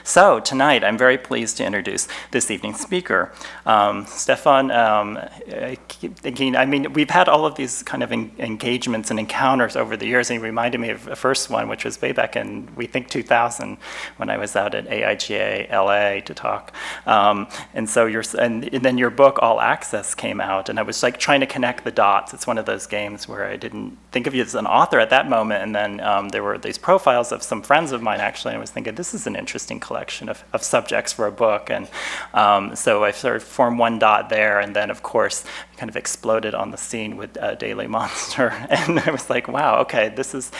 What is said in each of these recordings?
So tonight, I'm very pleased to introduce this evening's speaker. Stefan, I keep thinking, we've had all of these kind of engagements and encounters over the years, and he reminded me of the first one, which was way back in, we think, 2000, when I was out at AIGA LA to talk. And then your book, All Access, came out, and I was like trying to connect the dots. It's one of those games where I didn't think of you as an author at that moment, and then there were these profiles of some friends of mine, actually, and I was thinking, this is an interesting collection of subjects for a book. And so I sort of formed one dot there, and then, of course, kind of exploded on the scene with Daily Monster. And I was like, wow, okay, this is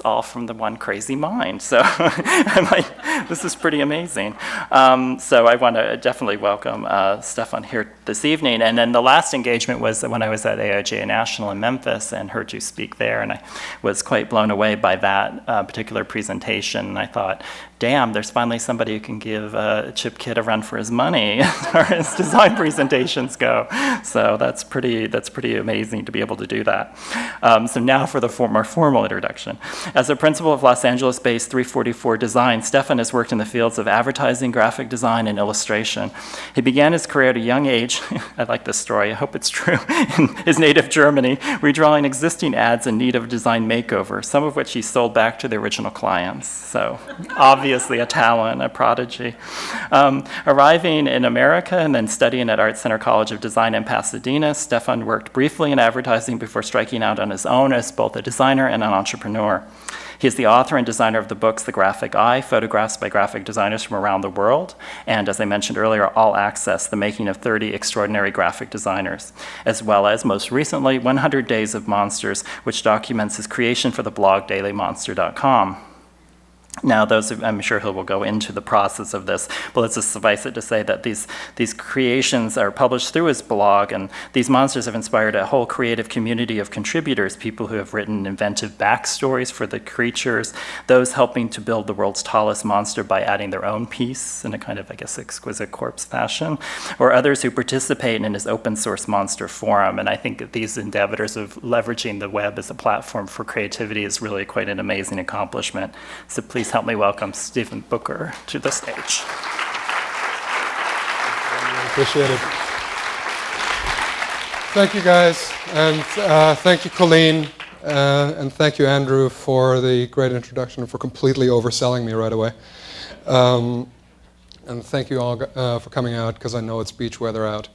all from the one crazy mind. So I'm like, this is pretty amazing. So I want to definitely welcome Stefan here this evening. And then the last engagement was when I was at AIGA National in Memphis and heard you speak there. And I was quite blown away by that particular presentation. And I thought, damn, there's finally somebody who can give Chip Kidd a run for his money as far as design presentations go. So that's pretty amazing to be able to do that. So now for the more formal introduction. As a principal of Los Angeles-based 344 Design, Stefan has worked in the fields of advertising, graphic design, and illustration. He began his career at a young age, I like this story, I hope it's true, in his native Germany, redrawing existing ads in need of a design makeover, some of which he sold back to the original clients. So obviously a talent, a prodigy. Arriving in America and then studying at Art Center College of Design in Pasadena, Stefan worked briefly in advertising before striking out on his own as both a designer and an entrepreneur. He is the author and designer of the books The Graphic Eye, Photographs by Graphic Designers from Around the World, and, as I mentioned earlier, All Access, The Making of 30 Extraordinary Graphic Designers, as well as, most recently, 100 Days of Monsters, which documents his creation for the blog dailymonster.com. Now, I'm sure he will go into the process of this, but let's just suffice it to say that these creations are published through his blog, and these monsters have inspired a whole creative community of contributors, people who have written inventive backstories for the creatures, those helping to build the world's tallest monster by adding their own piece in a kind of, I guess, exquisite corpse fashion, or others who participate in his open source monster forum. And I think that these endeavors of leveraging the web as a platform for creativity is really quite an amazing accomplishment. So please help me welcome Stephen Booker to the stage. Appreciate it. Thank you, guys, and thank you, Colleen, and thank you, Andrew, for the great introduction and for completely overselling me right away. And thank you all for coming out, because I know it's beach weather out.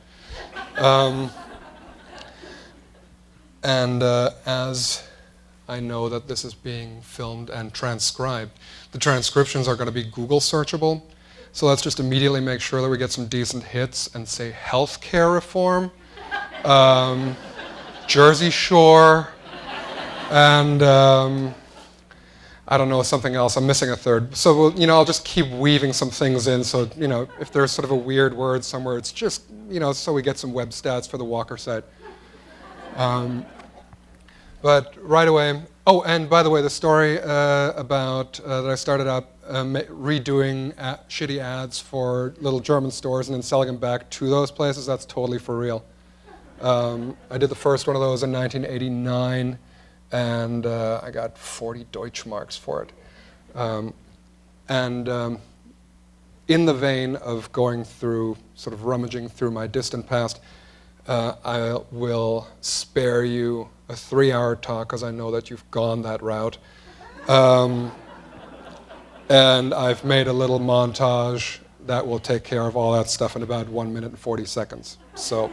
As I know that this is being filmed and transcribed, the transcriptions are going to be Google searchable. So let's just immediately make sure that we get some decent hits and say healthcare reform, Jersey Shore, and I don't know, something else. I'm missing a third. So I'll just keep weaving some things in. So if there's sort of a weird word somewhere, it's just so we get some web stats for the Walker site. But right away, oh, and by the way, the story about that I started out redoing shitty ads for little German stores and then selling them back to those places, that's totally for real. I did the first one of those in 1989, and I got 40 Deutschmarks for it. In the vein of going through, sort of rummaging through my distant past, I will spare you a 3-hour talk, because I know that you've gone that route. And I've made a little montage that will take care of all that stuff in about 1 minute and 40 seconds. So.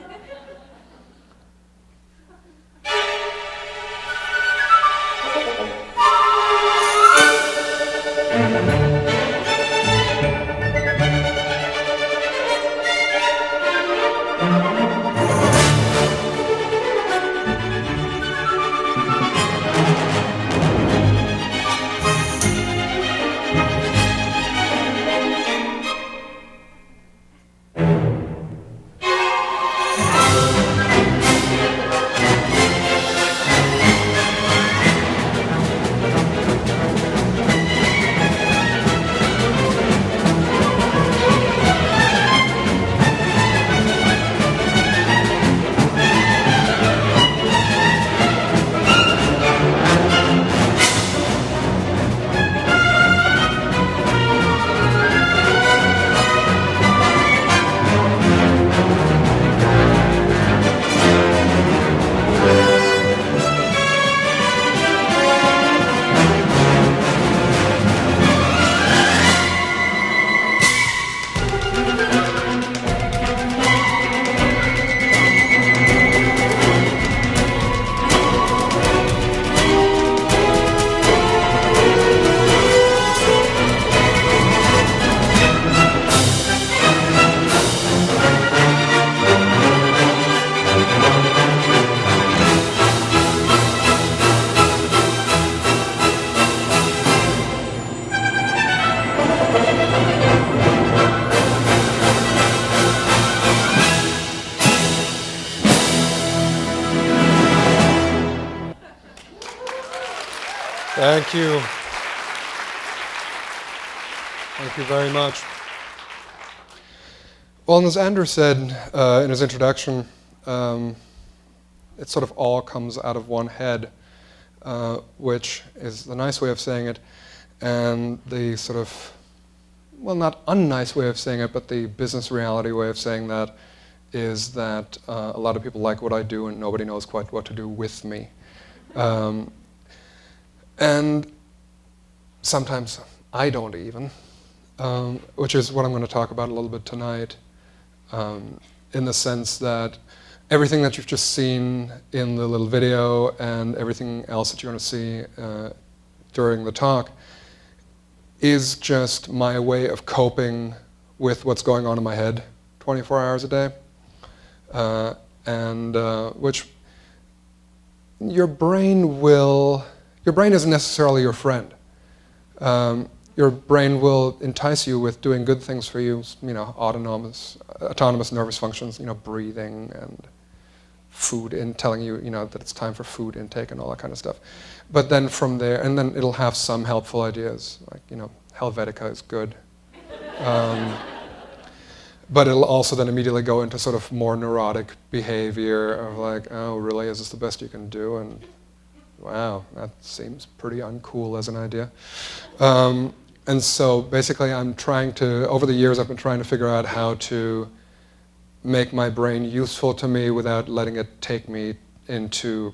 Thank you. Thank you very much. Well, and as Andrew said in his introduction, it sort of all comes out of one head, which is the nice way of saying it, and the sort of, well, not unnice way of saying it, but the business reality way of saying that is that a lot of people like what I do and nobody knows quite what to do with me. And sometimes I don't even, which is what I'm going to talk about a little bit tonight, in the sense that everything that you've just seen in the little video and everything else that you're going to see during the talk is just my way of coping with what's going on in my head 24 hours a day. Which your brain isn't necessarily your friend. Your brain will entice you with doing good things for you, autonomous nervous functions, breathing and food, and telling you, that it's time for food intake and all that kind of stuff. But then from there, and then it'll have some helpful ideas, like, Helvetica is good. But it'll also then immediately go into sort of more neurotic behavior of like, oh, really, is this the best you can do? And wow, that seems pretty uncool as an idea. And so basically over the years, I've been trying to figure out how to make my brain useful to me without letting it take me into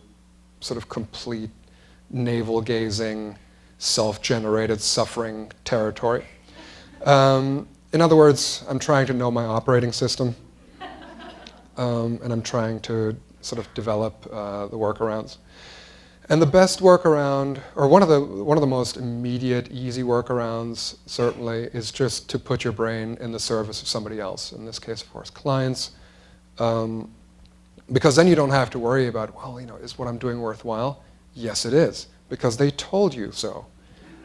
sort of complete navel-gazing, self-generated suffering territory. In other words, I'm trying to know my operating system, and I'm trying to sort of develop the workarounds. And the best workaround, or one of the most immediate, easy workarounds, certainly, is just to put your brain in the service of somebody else. In this case, of course, clients, because then you don't have to worry about, well, is what I'm doing worthwhile? Yes, it is, because they told you so.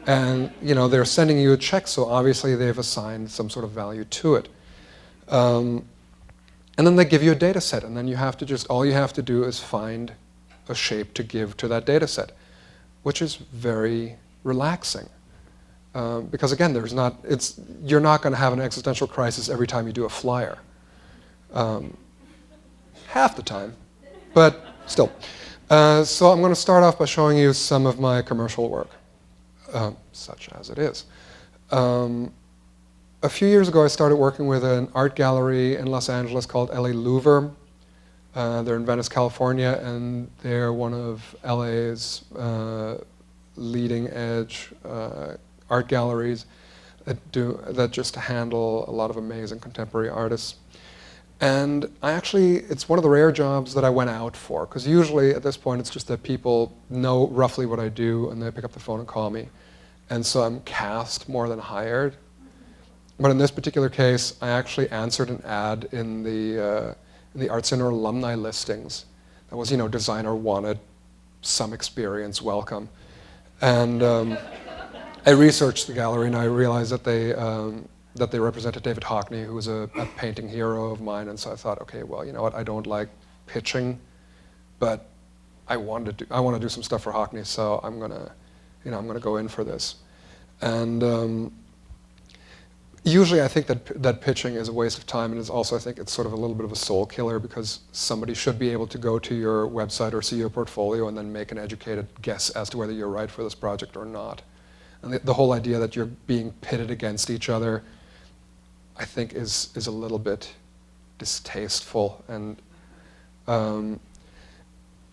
And they're sending you a check, so obviously they've assigned some sort of value to it. And then they give you a data set, and then all you have to do is find a shape to give to that data set, which is very relaxing. Because again, you're not going to have an existential crisis every time you do a flyer. Half the time, but still. So I'm going to start off by showing you some of my commercial work. Such as it is. A few years ago, I started working with an art gallery in Los Angeles called L.A. Louver. They're in Venice, California, and they're one of LA's leading-edge art galleries that just handle a lot of amazing contemporary artists. And it's one of the rare jobs that I went out for, because usually at this point it's just that people know roughly what I do and they pick up the phone and call me. And so I'm cast more than hired. But in this particular case, I actually answered an ad in the Art Center alumni listings. That was, designer wanted, some experience, welcome. And I researched the gallery and I realized that they represented David Hockney, who was a painting hero of mine. And so I thought, okay, well, you know what? I don't like pitching, but I want to do some stuff for Hockney, so I'm gonna go in for this. And usually I think that pitching is a waste of time, and I think it's sort of a little bit of a soul killer, because somebody should be able to go to your website or see your portfolio and then make an educated guess as to whether you're right for this project or not. And the whole idea that you're being pitted against each other, I think is a little bit distasteful, and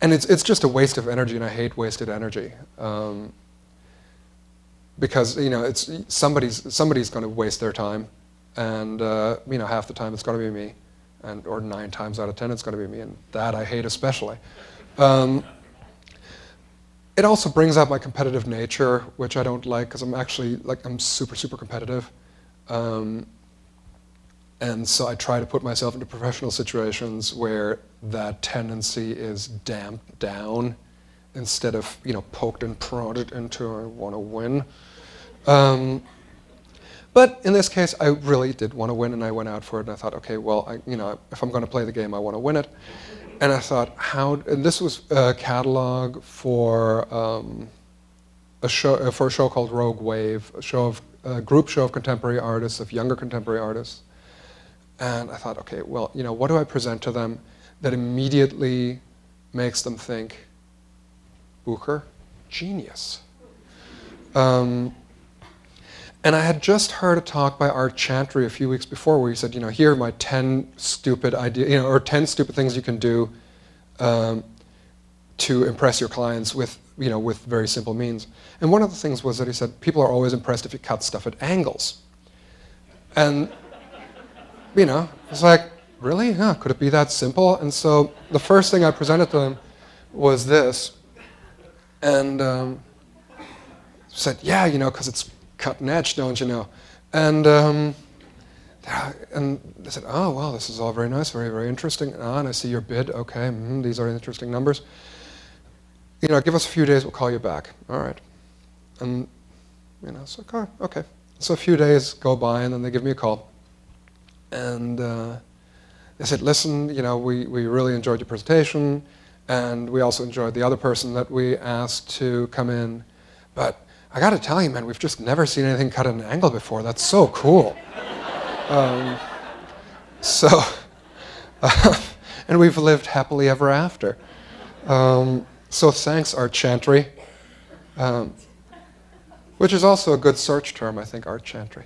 it's just a waste of energy, and I hate wasted energy. Because it's somebody's going to waste their time, and half the time it's going to be me, or 9 times out of 10 it's going to be me, and that I hate especially. It also brings out my competitive nature, which I don't like, because I'm super competitive, and so I try to put myself into professional situations where that tendency is damped down, instead of poked and prodded into I want to win. But in this case, I really did want to win, and I went out for it, and I thought, okay, well, if I'm going to play the game, I want to win it. And I thought, and this was a catalog for for a show called Rogue Wave, a group show of contemporary artists, of younger contemporary artists. And I thought, okay, well, what do I present to them that immediately makes them think, Bucher, genius. And I had just heard a talk by Art Chantry a few weeks before where he said, here are my 10 stupid ideas, or 10 stupid things you can do to impress your clients with very simple means. And one of the things was that he said, people are always impressed if you cut stuff at angles. And, it's like, really? Yeah, could it be that simple? And so the first thing I presented to him was this. And said, yeah, because it's cutting edge, don't you know? And they said, oh, well, this is all very nice, very, very interesting. And I see your bid. Okay, these are interesting numbers. Give us a few days, we'll call you back. All right. And, so, okay. So a few days go by, and then they give me a call. And they said, listen, we really enjoyed your presentation, and we also enjoyed the other person that we asked to come in. But I got to tell you, man, we've just never seen anything cut at an angle before. That's so cool. And we've lived happily ever after. So thanks, Art Chantry, which is also a good search term, I think, Art Chantry.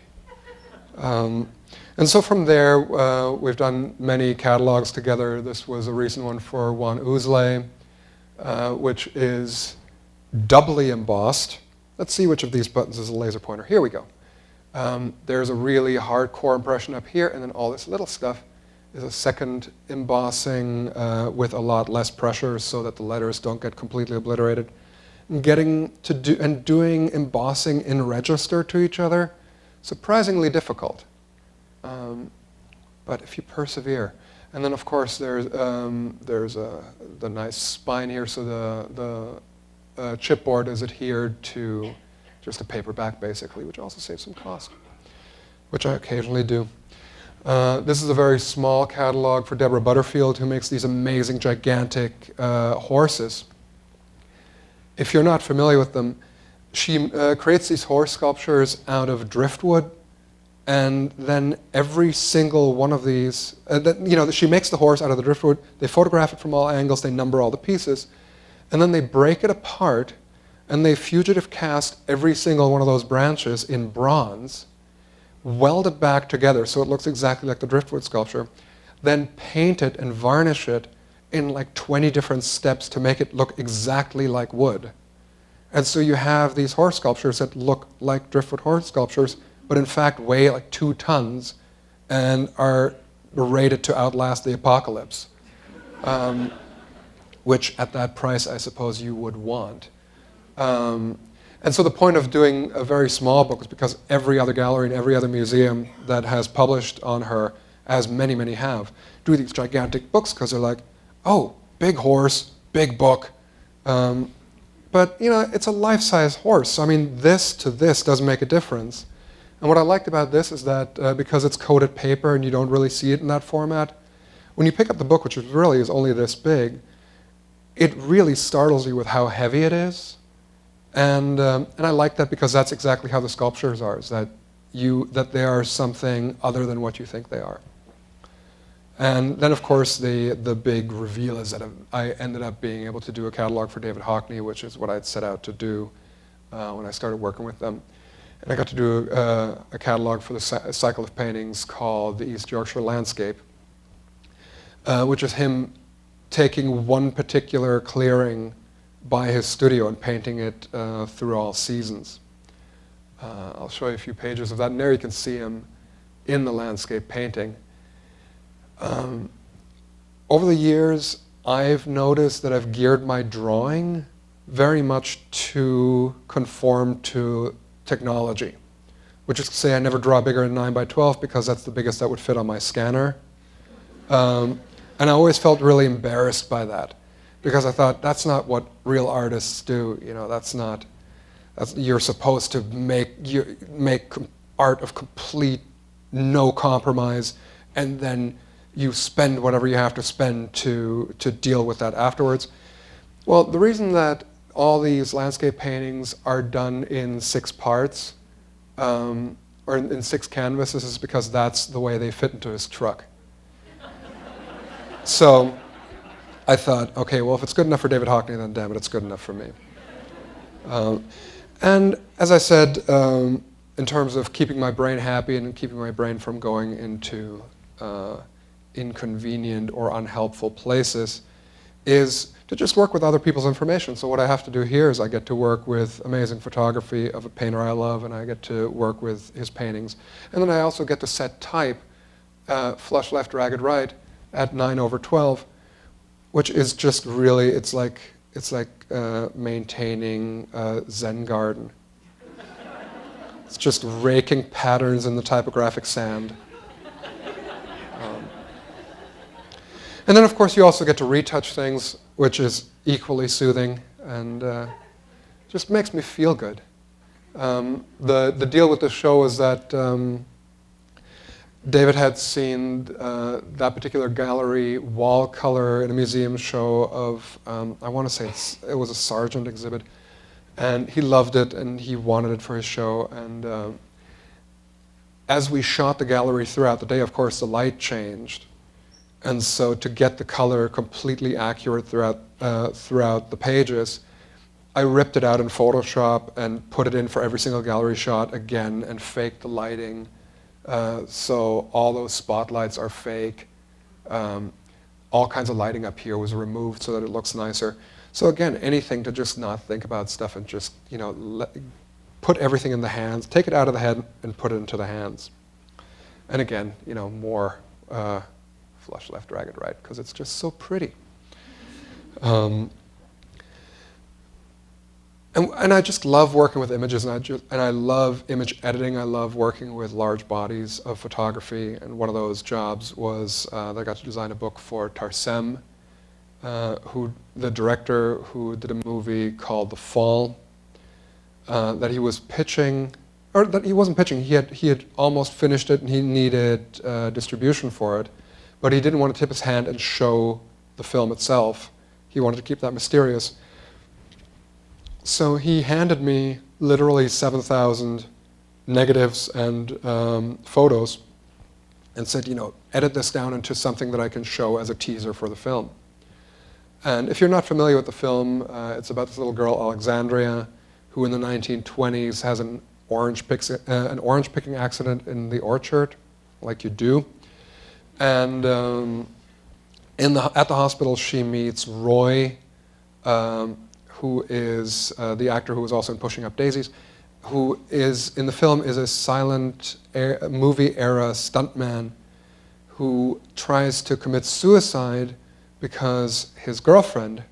And so from there, we've done many catalogs together. This was a recent one for Juan Uzle, which is doubly embossed. Let's see which of these buttons is a laser pointer. Here we go. There's a really hardcore impression up here, and then all this little stuff is a second embossing with a lot less pressure so that the letters don't get completely obliterated. And doing embossing in register to each other, surprisingly difficult. But if you persevere. And then, of course, there's the nice spine here, so the chipboard is adhered to just a paperback, basically, which also saves some cost, which I occasionally do. This is a very small catalog for Deborah Butterfield, who makes these amazing, gigantic horses. If you're not familiar with them, she creates these horse sculptures out of driftwood, and then every single one of these, she makes the horse out of the driftwood, they photograph it from all angles, they number all the pieces, and then they break it apart, and they fugitive cast every single one of those branches in bronze, weld it back together so it looks exactly like the driftwood sculpture, then paint it and varnish it in like 20 different steps to make it look exactly like wood. And so you have these horse sculptures that look like driftwood horse sculptures, but in fact weigh like 2 tons and are rated to outlast the apocalypse. Which at that price, I suppose you would want. And so the point of doing a very small book is because every other gallery and every other museum that has published on her, as many, many have, do these gigantic books because they're like, oh, big horse, big book. But it's a life-size horse. So, I mean, this to this doesn't make a difference. And what I liked about this is that because it's coated paper and you don't really see it in that format, when you pick up the book, which really is only this big, it really startles you with how heavy it is. And I like that because that's exactly how the sculptures are, is that they are something other than what you think they are. And then, of course, the big reveal is that I ended up being able to do a catalog for David Hockney, which is what I'd set out to do when I started working with them. And I got to do a catalog for the cycle of paintings called the East Yorkshire Landscape, which is him taking one particular clearing by his studio and painting it through all seasons. I'll show you a few pages of that, and there you can see him in the landscape painting. Over the years, I've noticed that I've geared my drawing very much to conform to technology, which is to say I never draw bigger than 9 by 12 because that's the biggest that would fit on my scanner. And I always felt really embarrassed by that because I thought that's not what real artists do. You're supposed to make art of complete no compromise, and then you spend whatever you have to spend to deal with that afterwards. Well, the reason that all these landscape paintings are done in 6 parts, or in 6 canvases, is because that's the way they fit into his truck. So I thought, okay, well, if it's good enough for David Hockney, then damn it, it's good enough for me. And as I said, in terms of keeping my brain happy and keeping my brain from going into inconvenient or unhelpful places, is to just work with other people's information. So what I have to do here is I get to work with amazing photography of a painter I love, and I get to work with his paintings. And then I also get to set type, flush left, ragged right, at 9/12, which is just really, it's like maintaining a Zen garden. It's just raking patterns in the typographic sand. And then, of course, you also get to retouch things, which is equally soothing and just makes me feel good. The deal with this show is that David had seen that particular gallery wall color in a museum show of, I want to say it was a Sargent exhibit, and he loved it and he wanted it for his show. And as we shot the gallery throughout the day, of course, the light changed. And so to get the color completely accurate throughout the pages, I ripped it out in Photoshop and put it in for every single gallery shot again and faked the lighting. So all those spotlights are fake. All kinds of lighting up here was removed so that it looks nicer. So again, anything to just not think about stuff and just, put everything in the hands, take it out of the head and put it into the hands. And again, more flush left, ragged right, because it's just so pretty. And I just love working with images, and I love image editing. I love working with large bodies of photography, and one of those jobs was that I got to design a book for Tarsem, the director who did a movie called The Fall, that he was pitching, or that he wasn't pitching. He had almost finished it, and he needed distribution for it, but he didn't want to tip his hand and show the film itself. He wanted to keep that mysterious. So he handed me literally 7,000 negatives and photos and said, edit this down into something that I can show as a teaser for the film. And if you're not familiar with the film, it's about this little girl, Alexandria, who in the 1920s has an orange picking accident in the orchard, like you do. And at the hospital, she meets Roy, who is the actor who was also in Pushing Up Daisies, who is, in the film, is a silent movie-era stuntman who tries to commit suicide because his girlfriend,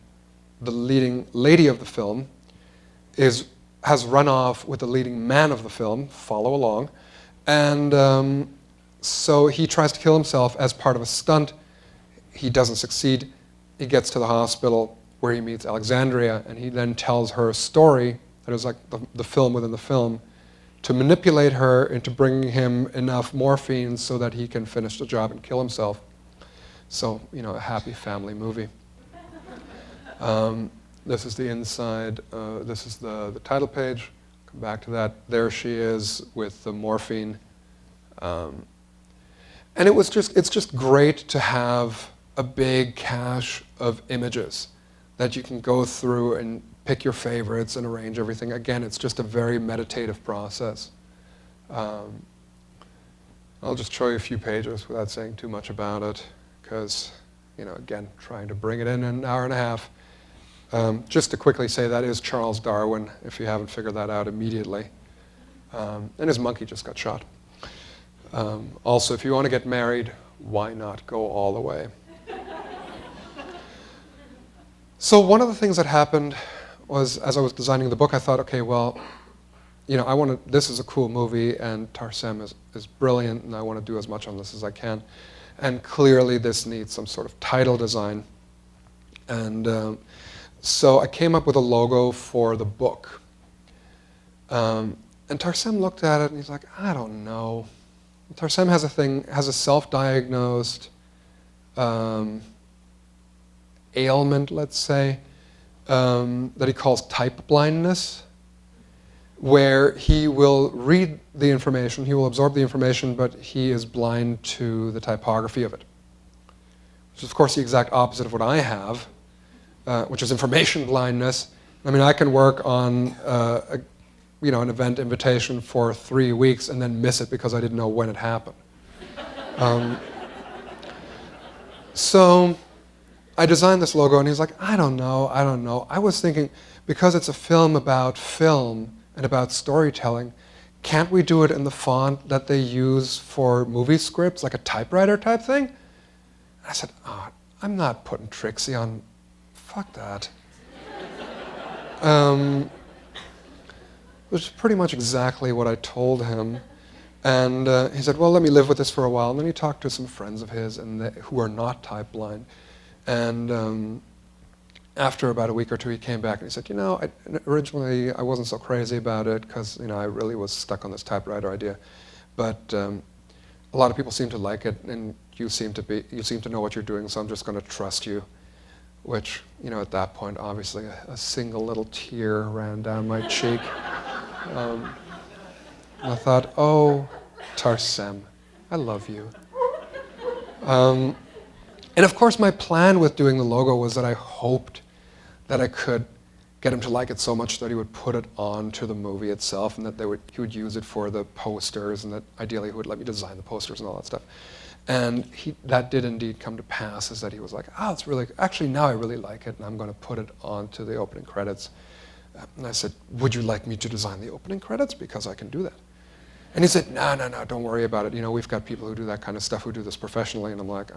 the leading lady of the film, has run off with the leading man of the film, follow along, and so he tries to kill himself as part of a stunt. He doesn't succeed. He gets to the hospital where he meets Alexandria, and he then tells her a story that is like the film within the film, to manipulate her into bringing him enough morphine so that he can finish the job and kill himself. So, a happy family movie. This is the inside. This is the title page. Come back to that. There she is with the morphine. And it's just great to have a big cache of images that you can go through and pick your favorites and arrange everything. Again, it's just a very meditative process. I'll just show you a few pages without saying too much about it, because, again, trying to bring it in an hour and a half. Just to quickly say, that is Charles Darwin, if you haven't figured that out immediately. And his monkey just got shot. Also, if you want to get married, why not go all the way? So one of the things that happened was, as I was designing the book, I thought, okay, well, this is a cool movie, and Tarsem is brilliant, and I want to do as much on this as I can. And clearly this needs some sort of title design. And so I came up with a logo for the book. And Tarsem looked at it, and he's like, I don't know. Tarsem has a self-diagnosed ailment, let's say, that he calls type blindness, where he will read the information, he will absorb the information, but he is blind to the typography of it. Which is, of course, the exact opposite of what I have, which is information blindness. I mean, I can work on an event invitation for 3 weeks and then miss it because I didn't know when it happened. So I designed this logo, and he's like, I don't know. I was thinking, because it's a film about film and about storytelling, can't we do it in the font that they use for movie scripts, like a typewriter type thing? And I said, oh, I'm not putting Trixie on, fuck that. Which is pretty much exactly what I told him. And he said, well, let me live with this for a while. And then he talked to some friends of his who are not type blind. And after about a week or two, he came back and he said, originally I wasn't so crazy about it because, I really was stuck on this typewriter idea. But a lot of people seem to like it, and you seem to know what you're doing, so I'm just going to trust you. Which, at that point, obviously, a single little tear ran down my cheek. And I thought, oh, Tarsem, I love you. And of course, my plan with doing the logo was that I hoped that I could get him to like it so much that he would put it onto the movie itself, and that he would use it for the posters, and that ideally he would let me design the posters and all that stuff. And that did indeed come to pass, is that he was like, oh, it's really, actually now I really like it, and I'm going to put it onto the opening credits. And I said, would you like me to design the opening credits? Because I can do that. And he said, no, don't worry about it. We've got people who do that kind of stuff, who do this professionally. And I'm like,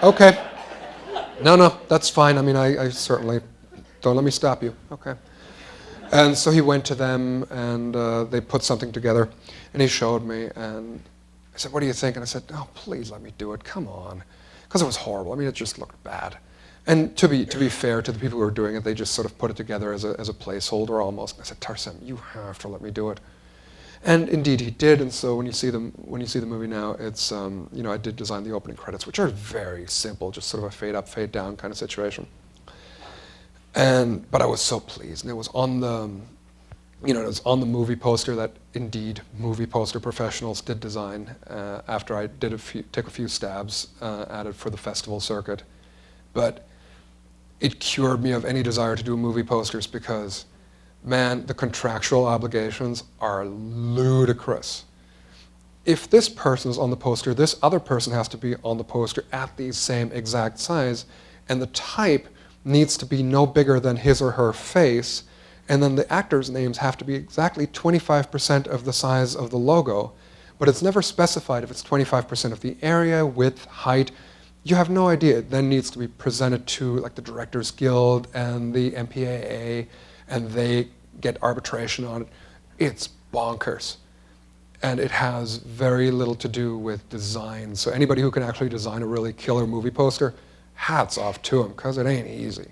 okay. No, that's fine. I mean, I certainly, don't let me stop you. Okay. And so he went to them, and they put something together, and he showed me, and I said, what do you think? And I said, oh, please let me do it. Come on. Because it was horrible. I mean, it just looked bad. And to be fair to the people who were doing it, they just sort of put it together as a placeholder almost. And I said, Tarsem, you have to let me do it. And indeed he did. And so when you see the movie now, it's I did design the opening credits, which are very simple, just sort of a fade up, fade down kind of situation. But I was so pleased, and it was on the movie poster that indeed movie poster professionals did design after I did take a few stabs at it for the festival circuit. But it cured me of any desire to do movie posters because, man, the contractual obligations are ludicrous. If this person is on the poster, this other person has to be on the poster at the same exact size, and the type needs to be no bigger than his or her face, and then the actors' names have to be exactly 25% of the size of the logo, but it's never specified if it's 25% of the area, width, height. You have no idea. It then needs to be presented to like the Directors Guild and the MPAA, and they get arbitration on it. It's bonkers. And it has very little to do with design. So anybody who can actually design a really killer movie poster, hats off to them, because it ain't easy.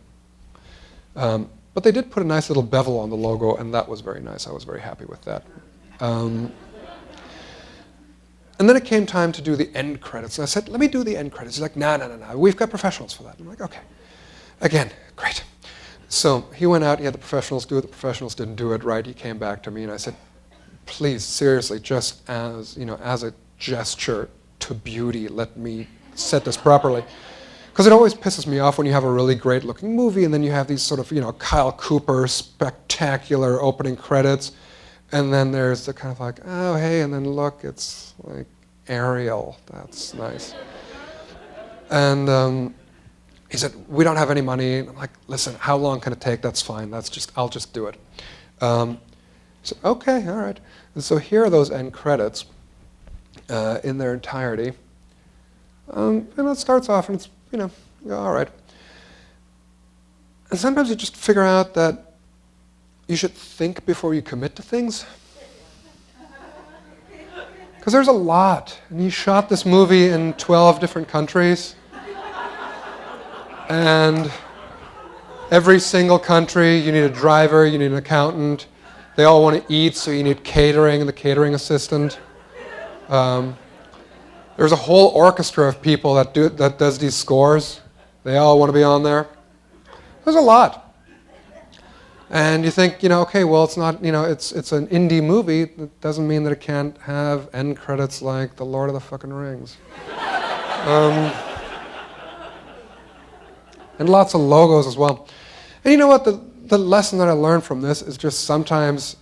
But they did put a nice little bevel on the logo, and that was very nice. I was very happy with that. And then it came time to do the end credits. And I said, let me do the end credits. He's like, no. We've got professionals for that. I'm like, okay. Again, great. So he went out, he had the professionals do it. The professionals didn't do it right. He came back to me, and I said, please, seriously, just as a gesture to beauty, let me set this properly. Because it always pisses me off when you have a really great looking movie and then you have these sort of, Kyle Cooper spectacular opening credits, and then there's the kind of like, oh, hey, and then look, it's like Ariel. That's nice. And he said, we don't have any money. And I'm like, listen, how long can it take? That's fine. I'll just do it. He said, okay, all right. And so here are those end credits in their entirety. And it starts off and it's, all right. And sometimes you just figure out that you should think before you commit to things. Because there's a lot. And he shot this movie in 12 different countries. And every single country, you need a driver, you need an accountant. They all want to eat, so you need catering and the catering assistant. There's a whole orchestra of people that does these scores. They all want to be on there. There's a lot. And you think, okay, well, it's not, it's an indie movie. That doesn't mean that it can't have end credits like The Lord of the fucking Rings. And lots of logos as well. And you know what? The lesson that I learned from this is just sometimes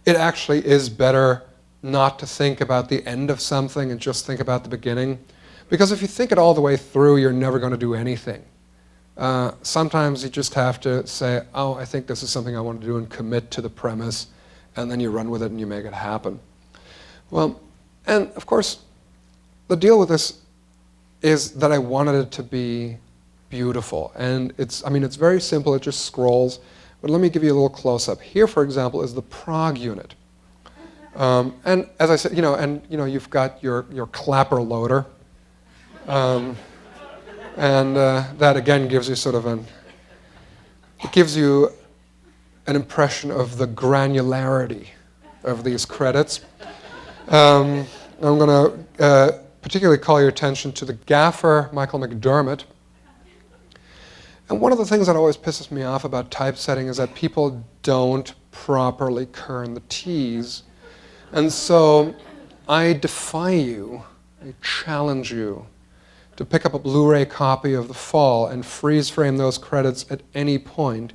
it actually is better not to think about the end of something and just think about the beginning. Because if you think it all the way through, you're never going to do anything. Sometimes you just have to say, oh, I think this is something I want to do, and commit to the premise, and then you run with it and you make it happen. Well, and of course, the deal with this is that I wanted it to be beautiful. And it's very simple, it just scrolls. But let me give you a little close-up. Here, for example, is the Prague unit. And as I said, you've got your clapper loader. And that again gives you an impression of the granularity of these credits. I'm going to particularly call your attention to the gaffer, Michael McDermott. And one of the things that always pisses me off about typesetting is that people don't properly kern the T's. And so I defy you, I challenge you to pick up a Blu-ray copy of The Fall and freeze frame those credits at any point.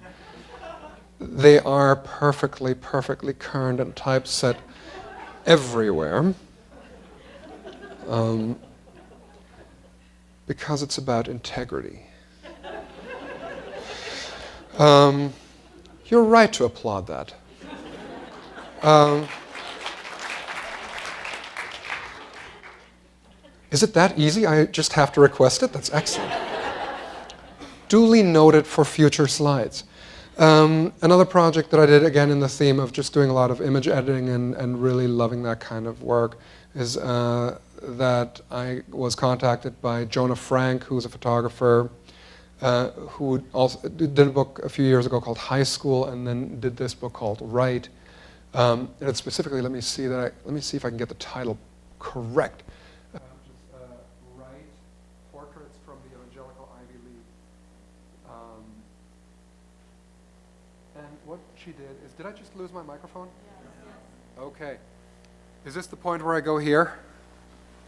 They are perfectly, perfectly kerned and typeset everywhere. Because it's about integrity. You're right to applaud that. Is it that easy? I just have to request it? That's excellent. Duly noted for future slides. Another project that I did, again in the theme of just doing a lot of image editing and really loving that kind of work, is that I was contacted by Jonah Frank, who's a photographer, who also did a book a few years ago called High School, and then did this book called Right. And it's specifically, let me see if I can get the title correct. Right, Portraits from the Evangelical Ivy League. And what she did I just lose my microphone? Yes. Okay. Is this the point where I go here?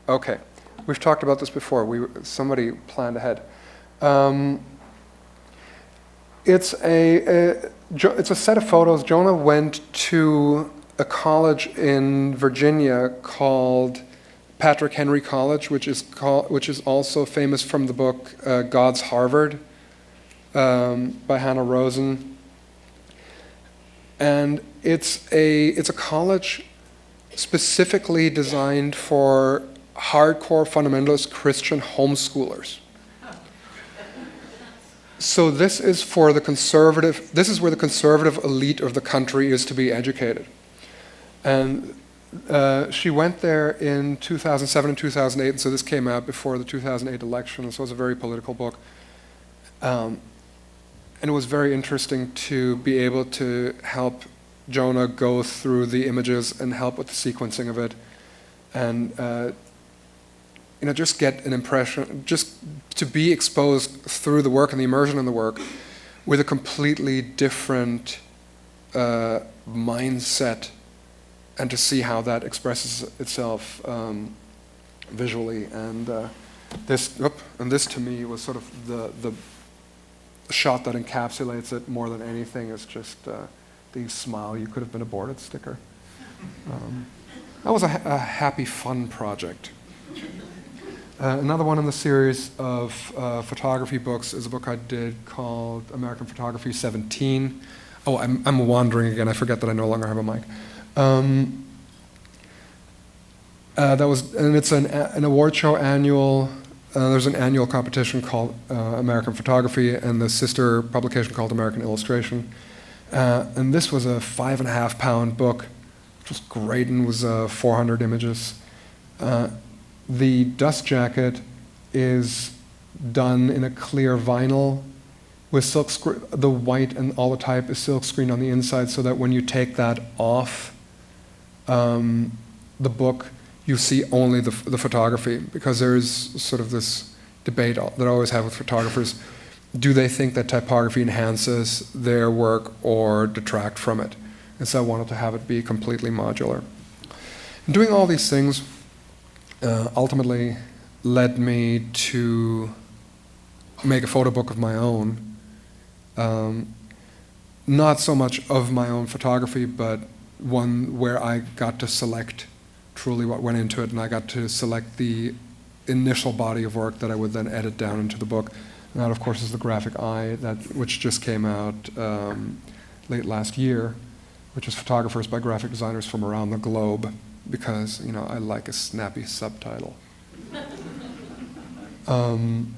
Okay. We've talked about this before. Somebody planned ahead. It's a set of photos. Jonah went to a college in Virginia called Patrick Henry College, which is also famous from the book God's Harvard by Hannah Rosen. And it's a college specifically designed for hardcore fundamentalist Christian homeschoolers. So this is where the conservative elite of the country is to be educated. And she went there in 2007 and 2008, and so this came out before the 2008 election, and so it was a very political book. And it was very interesting to be able to help Jonah go through the images and help with the sequencing of it, and just get an impression, just to be exposed through the work and the immersion in the work with a completely different mindset, and to see how that expresses itself visually. And this to me was sort of the shot that encapsulates it more than anything. Is just the smile, you could have been aborted sticker. That was a happy, fun project. Another one in the series of photography books is a book I did called American Photography 17. Oh, I'm wandering again. I forget that I no longer have a mic. It's an award show annual. There's an annual competition called American Photography, and the sister publication called American Illustration. And this was a 5.5-pound book, which was great, and was 400 images. The dust jacket is done in a clear vinyl with silk screen. The white and all the type is silk screen on the inside, so that when you take that off the book, you see only the photography, because there is sort of this debate that I always have with photographers. do they think that typography enhances their work or detract from it? And so I wanted to have it be completely modular. And doing all these things ultimately led me to make a photo book of my own. Not so much of my own photography, but one where I got to select truly what went into it, and I got to select the initial body of work that I would then edit down into the book. And that, of course, is the graphic eye, which just came out late last year, which is photographers by graphic designers from around the globe, because, you know, I like a snappy subtitle. And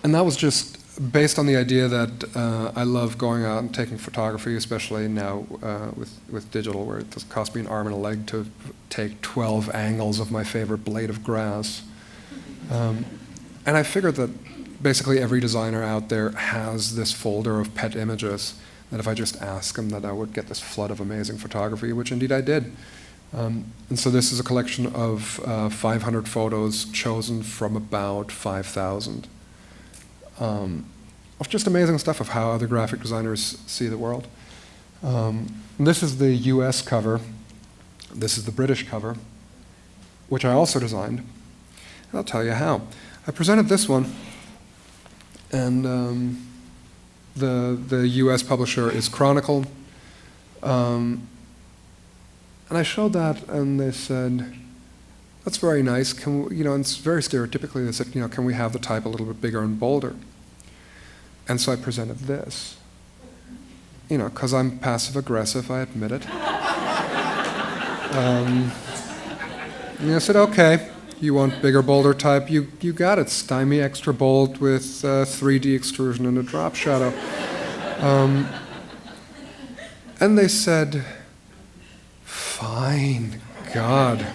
that was just based on the idea that I love going out and taking photography, especially now with digital, where it doesn't cost me an arm and a leg to take 12 angles of my favorite blade of grass. And I figured that basically every designer out there has this folder of pet images, that if I just ask them, that I would get this flood of amazing photography, which indeed I did. And so this is a collection of 500 photos chosen from about 5,000. Of just amazing stuff of how other graphic designers see the world. This is the US cover. This is the British cover, which I also designed. And I'll tell you how. I presented this one, and the US publisher is Chronicle. And I showed that, and they said, "That's very nice. Can we, you know?" And it's very stereotypically, they said, "You know, can we have the type a little bit bigger and bolder?" And so I presented this. You know, because I'm passive aggressive, I admit it. And I said, "Okay, you want bigger, bolder type? You got it. Stymie extra bold with 3D extrusion and a drop shadow." And they said, "Fine, God,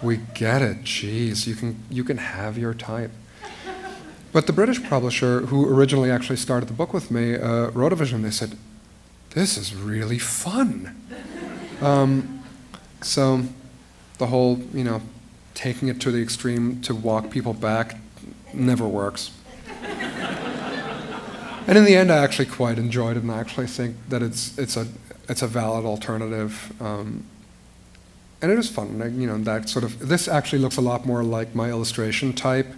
we get it. Jeez, you can have your type." But the British publisher, who originally actually started the book with me, wrote a vision. They said, "This is really fun." So the whole, you know, taking it to the extreme to walk people back never works. And in the end, I actually quite enjoyed it, and I actually think that it's a valid alternative. And it is fun, you know, that sort of, this actually looks a lot more like my illustration type,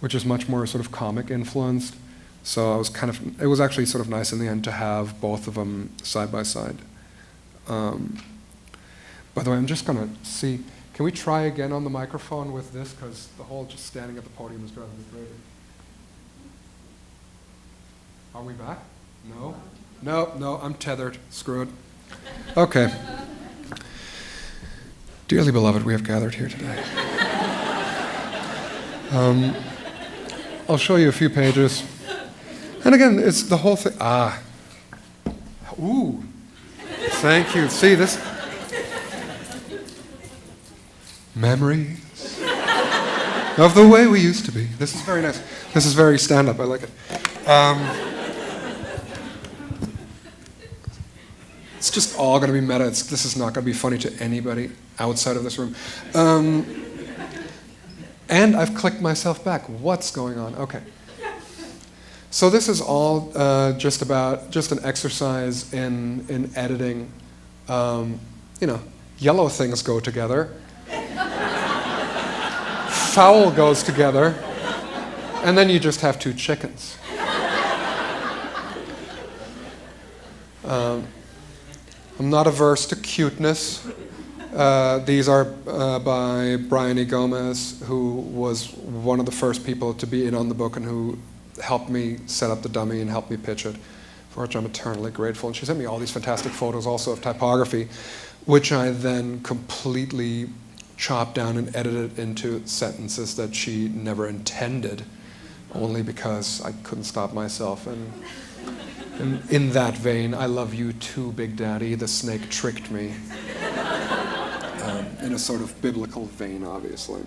which is much more sort of comic influenced. So I was it was actually sort of nice in the end to have both of them side by side. By the way, I'm just gonna see, can we try again on the microphone with this? Because the whole just standing at the podium is driving me crazy. Are we back? No? No, I'm tethered. Screw it. Okay. Dearly beloved, we have gathered here today. I'll show you a few pages. And again, it's the whole thing. Ooh. Thank you. See this? Memories of the way we used to be. This is very nice. This is very stand-up. I like it. It's just all going to be meta. This is not going to be funny to anybody outside of this room. And I've clicked myself back. What's going on? Okay. So this is all just an exercise in editing. You know, yellow things go together. Fowl goes together. And then you just have two chickens. I'm not averse to cuteness. These are by Brian E. Gomez, who was one of the first people to be in on the book and who helped me set up the dummy and helped me pitch it, for which I'm eternally grateful. And she sent me all these fantastic photos also of typography, which I then completely chopped down and edited into sentences that she never intended, only because I couldn't stop myself. And in that vein, I love you too, Big Daddy. The snake tricked me. In a sort of biblical vein, obviously.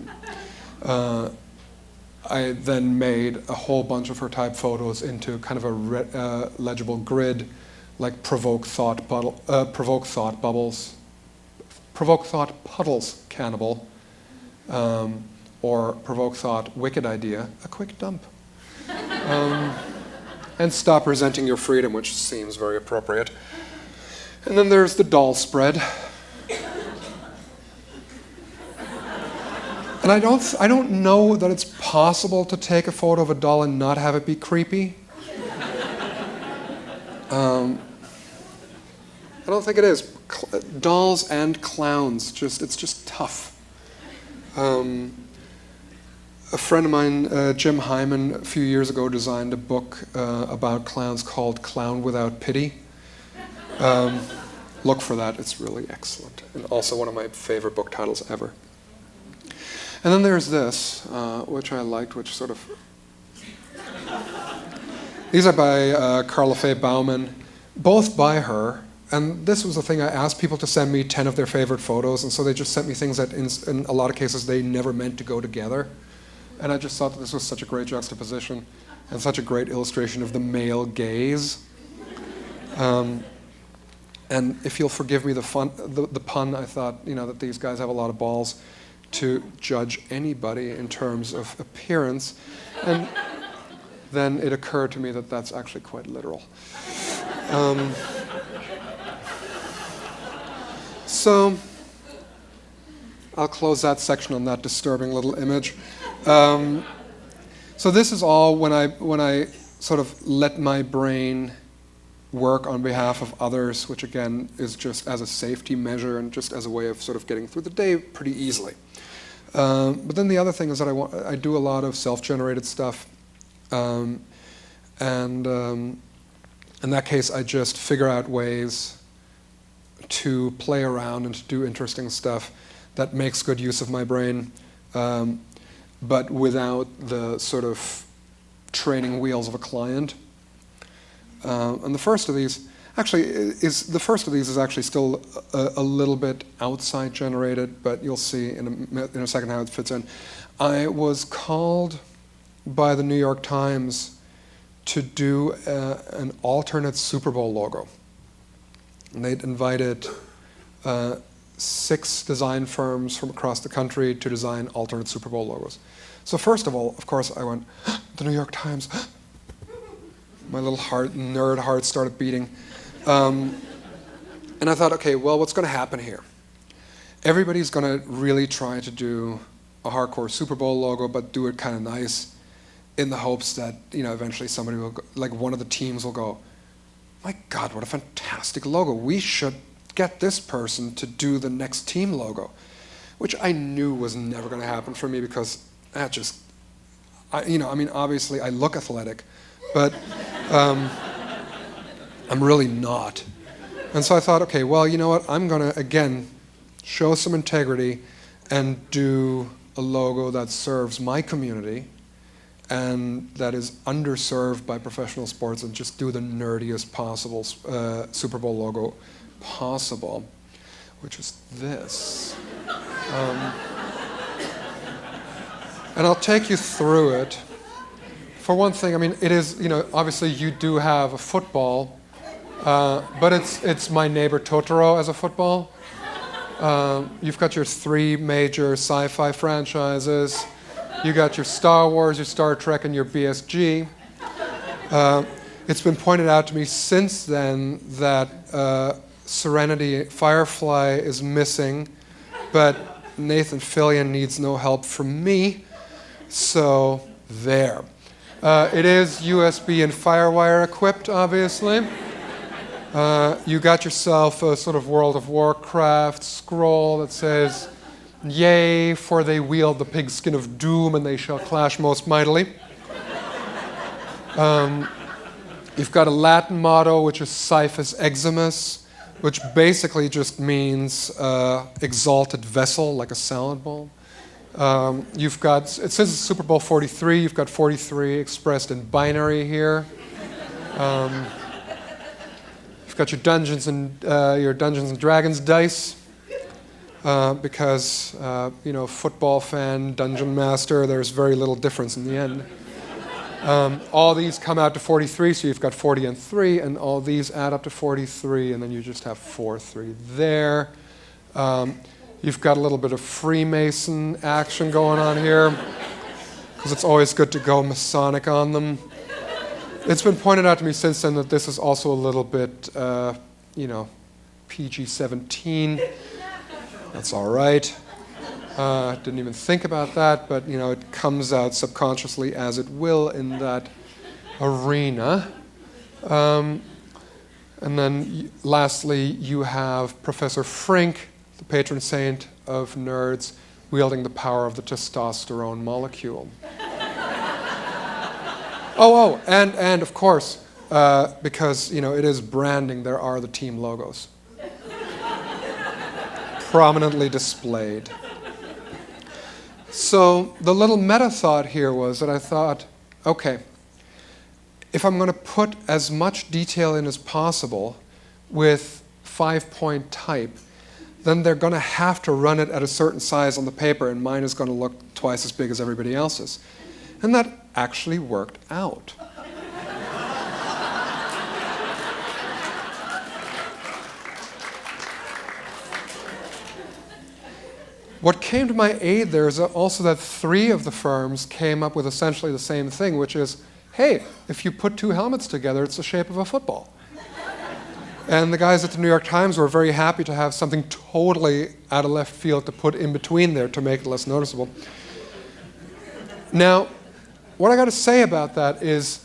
I then made a whole bunch of her type photos into kind of a legible grid, like provoke thought bubbles, provoke thought puddles, cannibal, or provoke thought wicked idea, a quick dump. And stop resenting your freedom, which seems very appropriate. And then there's the doll spread. And I don't know that it's possible to take a photo of a doll and not have it be creepy. I don't think it is. Dolls and clowns, it's just tough. A friend of mine, Jim Hyman, a few years ago designed a book about clowns called Clown Without Pity. Look for that, it's really excellent. And also one of my favorite book titles ever. And then there's this, which I liked, which sort of... These are by Carla Faye Bauman, both by her. And this was the thing, I asked people to send me 10 of their favorite photos, and so they just sent me things that in a lot of cases they never meant to go together. And I just thought that this was such a great juxtaposition and such a great illustration of the male gaze. And if you'll forgive me the pun, I thought, that these guys have a lot of balls to judge anybody in terms of appearance. And then it occurred to me that that's actually quite literal. So I'll close that section on that disturbing little image. So this is all when I sort of let my brain work on behalf of others, which again is just as a safety measure and just as a way of sort of getting through the day pretty easily. But then the other thing is that I do a lot of self-generated stuff, and in that case I just figure out ways to play around and to do interesting stuff that makes good use of my brain, but without the sort of training wheels of a client. And the first of these is actually still a little bit outside generated, but you'll see in a second how it fits in. I was called by the New York Times to do an alternate Super Bowl logo. And they'd invited 6 design firms from across the country to design alternate Super Bowl logos. So first of all, of course, I went, the New York Times. My little nerd heart started beating. And I thought, okay, well, what's going to happen here? Everybody's going to really try to do a hardcore Super Bowl logo, but do it kind of nice in the hopes that, eventually somebody will go, like one of the teams will go, my God, what a fantastic logo. We should get this person to do the next team logo, which I knew was never going to happen for me because obviously I look athletic, but I'm really not. And so I thought, okay, well, you know what? I'm going to, again, show some integrity and do a logo that serves my community and that is underserved by professional sports and just do the nerdiest possible Super Bowl logo possible, which is this. And I'll take you through it. For one thing, it is, obviously you do have a football, but it's My Neighbor Totoro as a football. You've got your 3 major sci-fi franchises. You got your Star Wars, your Star Trek, and your BSG. It's been pointed out to me since then that Serenity Firefly is missing, but Nathan Fillion needs no help from me, so there. It is USB and FireWire equipped, obviously. You got yourself a sort of World of Warcraft scroll that says, "Yea, for they wield the pigskin of doom, and they shall clash most mightily." You've got a Latin motto, which is Siphus Eximus, which basically just means exalted vessel, like a salad bowl. You've got, it says it's Super Bowl 43, you've got 43 expressed in binary here. You've got your Dungeons and Dragons dice, because, football fan, dungeon master, there's very little difference in the end. All these come out to 43, so you've got 40 and 3, and all these add up to 43, and then you just have 4, 3 there. You've got a little bit of Freemason action going on here. because it's always good to go Masonic on them. It's been pointed out to me since then that this is also a little bit, PG-17. That's all right. Didn't even think about that, but it comes out subconsciously as it will in that arena. And then lastly, you have Professor Frink, the patron saint of nerds, wielding the power of the testosterone molecule. And of course, because it is branding, there are the team logos prominently displayed. So the little meta thought here was that I thought, okay, if I'm going to put as much detail in as possible with 5-point type, then they're going to have to run it at a certain size on the paper, and mine is going to look twice as big as everybody else's. And that actually worked out. What came to my aid there is also that 3 of the firms came up with essentially the same thing, which is, hey, if you put 2 helmets together, it's the shape of a football. And the guys at the New York Times were very happy to have something totally out of left field to put in between there to make it less noticeable. Now, what I got to say about that is,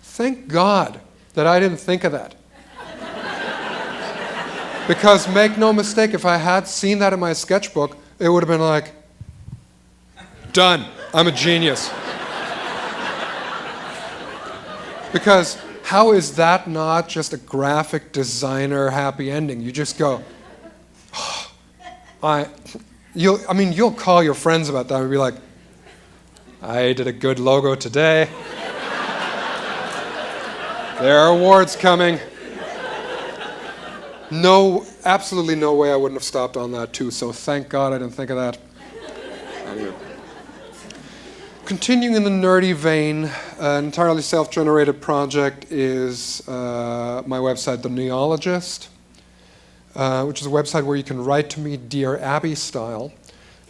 thank God that I didn't think of that. Because make no mistake, if I had seen that in my sketchbook, it would have been like, done, I'm a genius. Because how is that not just a graphic designer happy ending? You just go, you'll call your friends about that and be like, I did a good logo today. There are awards coming. No, absolutely no way I wouldn't have stopped on that too, so thank God I didn't think of that. Anyway. Continuing in the nerdy vein, an entirely self-generated project is my website, The Neologist, which is a website where you can write to me Dear Abby style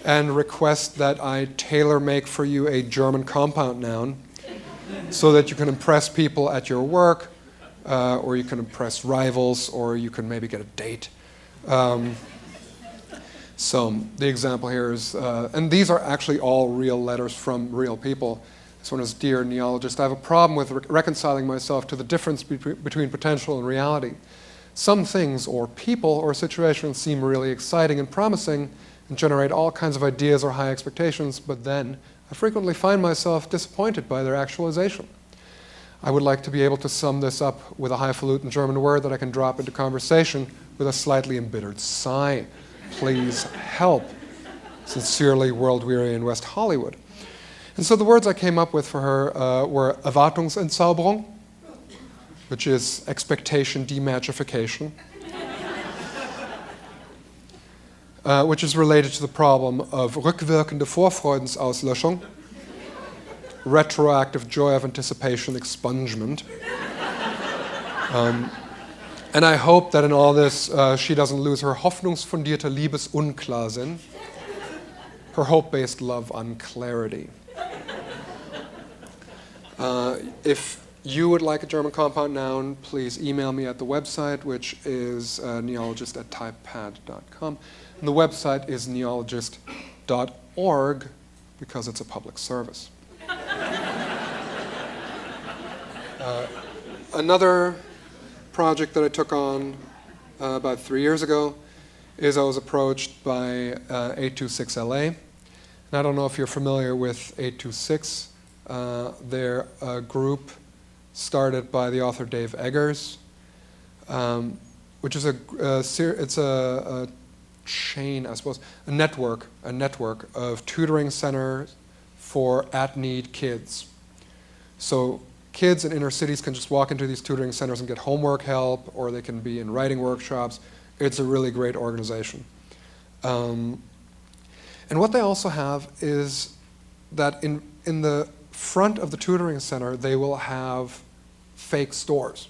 and request that I tailor-make for you a German compound noun so that you can impress people at your work, or you can impress rivals, or you can maybe get a date. So the example here is, and these are actually all real letters from real people. This one is, Dear Neologist, I have a problem with reconciling myself to the difference between potential and reality. Some things, or people, or situations seem really exciting and promising and generate all kinds of ideas or high expectations, but then I frequently find myself disappointed by their actualization. I would like to be able to sum this up with a highfalutin German word that I can drop into conversation with a slightly embittered sigh. Please help. Sincerely, World-Weary in West Hollywood. And so the words I came up with for her were Erwartungsentzauberung, which is expectation demagification, which is related to the problem of rückwirkende Vorfreudensauslöschung, retroactive joy of anticipation expungement. And I hope that in all this, she doesn't lose her hoffnungsfundierte Liebesunklarheit, her hope-based love on clarity. If you would like a German compound noun, please email me at the website, which is neologist@typepad.com. And the website is neologist.org because it's a public service. Another project that I took on about 3 years ago is I was approached by 826LA. And I don't know if you're familiar with 826. They're a group started by the author Dave Eggers, which is a chain, I suppose, a network of tutoring centers for at-need kids. So kids in inner cities can just walk into these tutoring centers and get homework help, or they can be in writing workshops. It's a really great organization. And what they also have is that in the front of the tutoring center, they will have fake stores.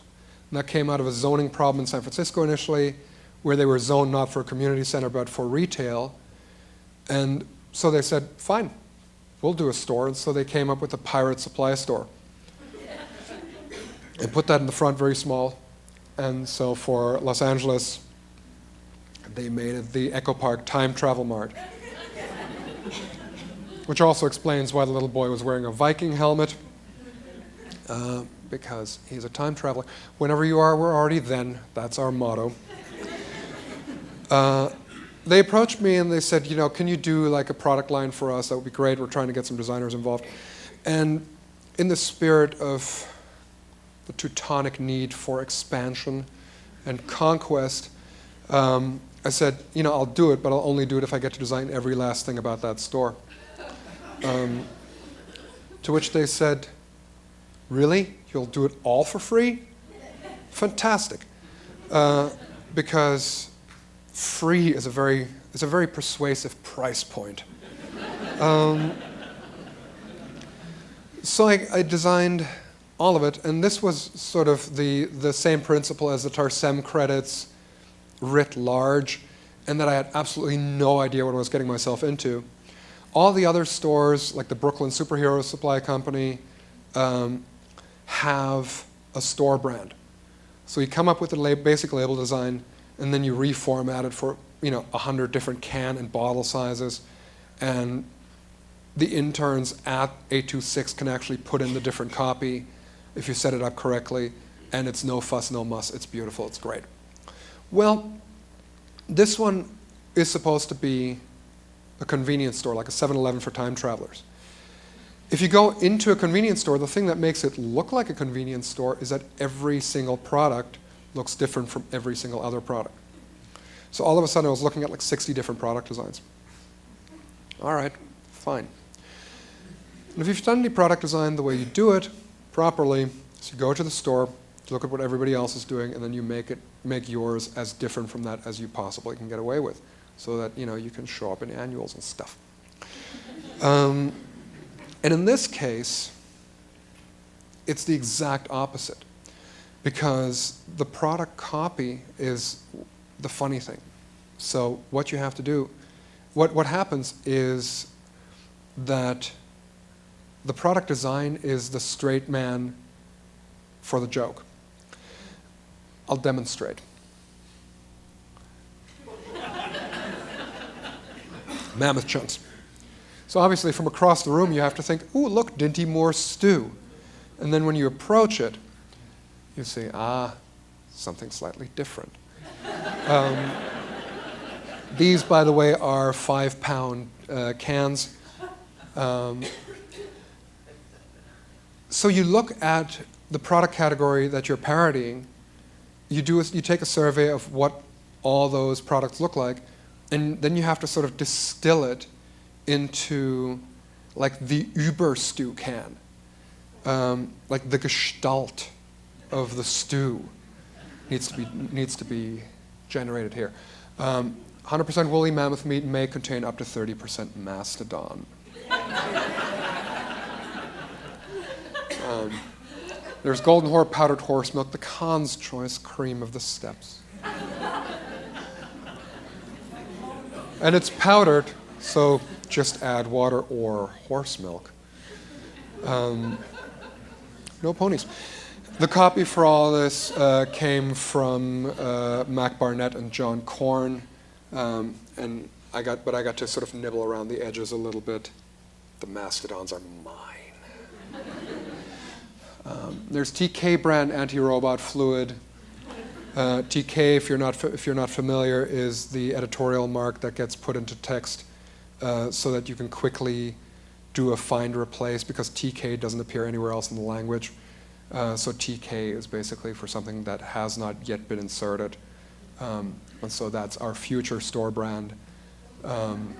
And that came out of a zoning problem in San Francisco initially, where they were zoned not for a community center, but for retail. And so they said, fine, we'll do a store. And so they came up with a pirate supply store. And put that in the front very small. And so for Los Angeles, they made it the Echo Park Time Travel Mart. Which also explains why the little boy was wearing a Viking helmet. Because he's a time traveler. Whenever you are, we're already then. That's our motto. They approached me and they said, can you do like a product line for us? That would be great. We're trying to get some designers involved. And in the spirit of the Teutonic need for expansion and conquest, I said, I'll do it, but I'll only do it if I get to design every last thing about that store. To which they said, really? You'll do it all for free? Fantastic. Because free is a very persuasive price point. So I designed all of it, and this was sort of the same principle as the Tarsem credits writ large, and that I had absolutely no idea what I was getting myself into. All the other stores, like the Brooklyn Superhero Supply Company, have a store brand. So you come up with a basic label design, and then you reformat it for 100 different can and bottle sizes, and the interns at 826 can actually put in the different copy if you set it up correctly, and it's no fuss, no muss. It's beautiful. It's great. Well, this one is supposed to be a convenience store, like a 7-Eleven for time travelers. If you go into a convenience store, the thing that makes it look like a convenience store is that every single product looks different from every single other product. So all of a sudden I was looking at like 60 different product designs. All right, fine. And if you've done any product design, the way you do it properly is you go to the store, you look at what everybody else is doing, and then you make yours as different from that as you possibly can get away with, so that you can show up in annuals and stuff. And in this case, it's the exact opposite, because the product copy is the funny thing. So what you have to do, what happens is that the product design is the straight man for the joke. I'll demonstrate. Mammoth chunks. So obviously from across the room you have to think, ooh, look, Dinty Moore stew. And then when you approach it, you say, something slightly different. These, by the way, are 5-pound cans. So you look at the product category that you're parodying, you take a survey of what all those products look like, and then you have to sort of distill it into like the Uber stew can, like the gestalt of the stew needs to be generated here. 100% woolly mammoth meat may contain up to 30% mastodon. There's Golden Horse powdered horse milk, the Khan's choice cream of the steppes. And it's powdered, so just add water or horse milk. No ponies. The copy for all this came from Mac Barnett and John Korn, and I got to sort of nibble around the edges a little bit. The mastodons are mine. There's TK brand anti-robot fluid. TK, if you're not familiar, is the editorial mark that gets put into text so that you can quickly do a find replace, because TK doesn't appear anywhere else in the language. So TK is basically for something that has not yet been inserted. And so that's our future store brand. And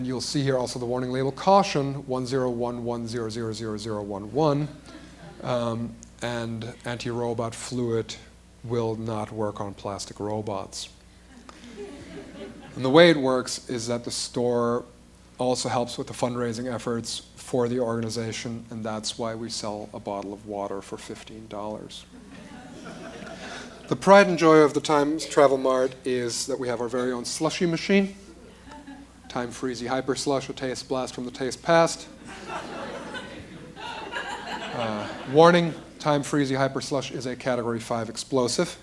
you'll see here also the warning label, caution, 1011000011, and anti-robot fluid will not work on plastic robots. And the way it works is that the store also helps with the fundraising efforts for the organization, and that's why we sell a bottle of water for $15. The pride and joy of the Time Travel Mart is that we have our very own slushy machine. Time Freezy Hyper Slush, a taste blast from the taste past. Warning, Time Freezy Hyper Slush is a Category 5 explosive.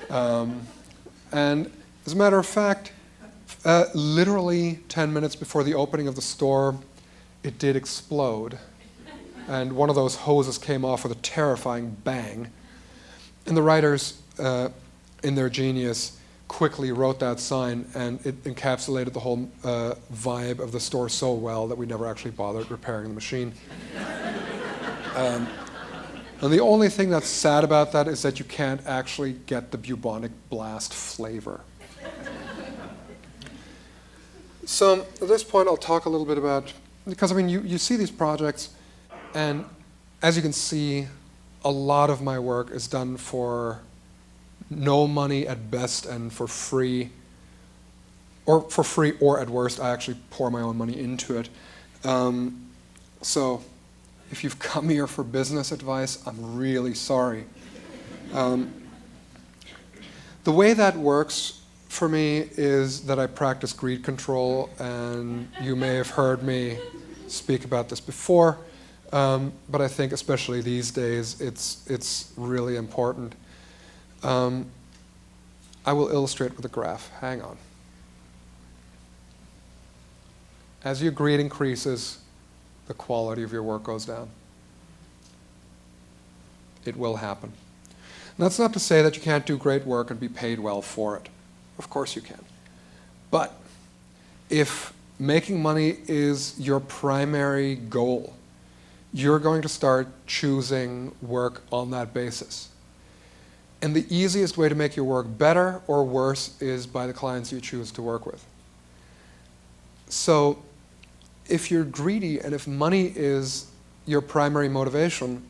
And as a matter of fact, literally 10 minutes before the opening of the store, it did explode. And one of those hoses came off with a terrifying bang. And the writers, in their genius, quickly wrote that sign, and it encapsulated the whole vibe of the store so well that we never actually bothered repairing the machine. And the only thing that's sad about that is that you can't actually get the bubonic blast flavor. So at this point, I'll talk a little bit about, because I mean, you see these projects, and as you can see, a lot of my work is done for no money at best and for free, or at worst. I actually pour my own money into it. So if you've come here for business advice, I'm really sorry. The way that works for me is that I practice greed control, and you may have heard me speak about this before, but I think especially these days it's really important. I will illustrate with a graph. Hang on. As your greed increases, the quality of your work goes down. It will happen. And that's not to say that you can't do great work and be paid well for it. Of course you can. But if making money is your primary goal, you're going to start choosing work on that basis. And the easiest way to make your work better or worse is by the clients you choose to work with. So if you're greedy and if money is your primary motivation,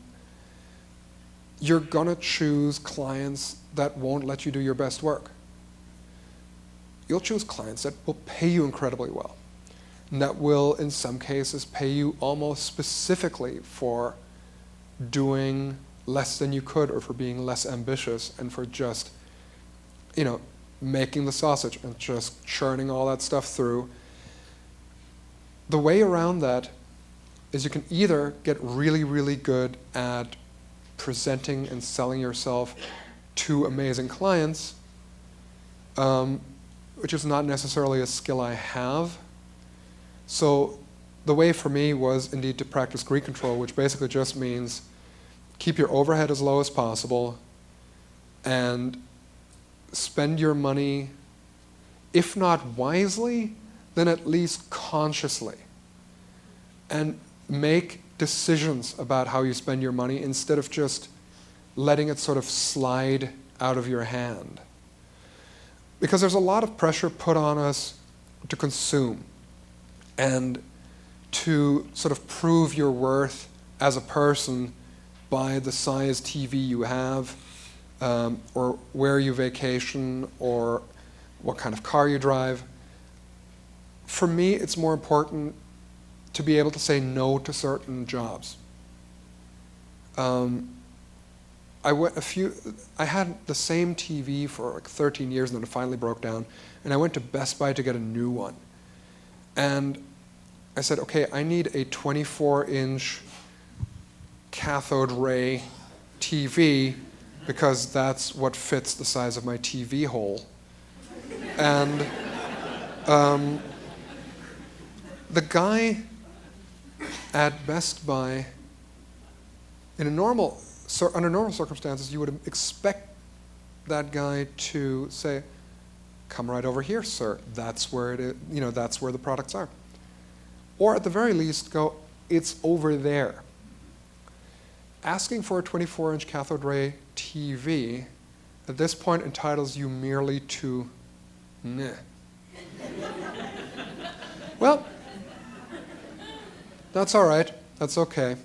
you're going to choose clients that won't let you do your best work. You'll choose clients that will pay you incredibly well, and that will, in some cases, pay you almost specifically for doing less than you could, or for being less ambitious, and for just, making the sausage and just churning all that stuff through. The way around that is you can either get really, really good at presenting and selling yourself to amazing clients, which is not necessarily a skill I have. So the way for me was indeed to practice greed control, which basically just means keep your overhead as low as possible and spend your money, if not wisely, then at least consciously. And make decisions about how you spend your money instead of just letting it sort of slide out of your hand. Because there's a lot of pressure put on us to consume and to sort of prove your worth as a person by the size TV you have, or where you vacation, or what kind of car you drive. For me, it's more important to be able to say no to certain jobs. I had the same TV for like 13 years, and then it finally broke down, and I went to Best Buy to get a new one. And I said, okay, I need a 24-inch cathode ray TV because that's what fits the size of my TV hole. And the guy at Best Buy, under normal circumstances, you would expect that guy to say, "Come right over here, sir. That's where it is. That's where the products are." Or at the very least, go, "It's over there." Asking for a 24-inch cathode ray TV at this point entitles you merely to meh. Well, that's all right. That's okay.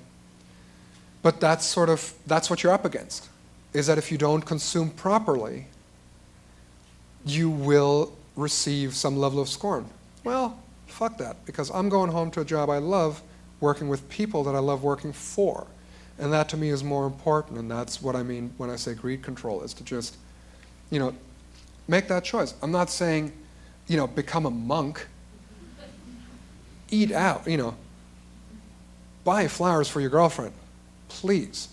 But that's what you're up against, is that if you don't consume properly, you will receive some level of scorn. Well, fuck that, because I'm going home to a job I love, working with people that I love working for. And that to me is more important, and that's what I mean when I say greed control, is to just, make that choice. I'm not saying become a monk, eat out, buy flowers for your girlfriend, please.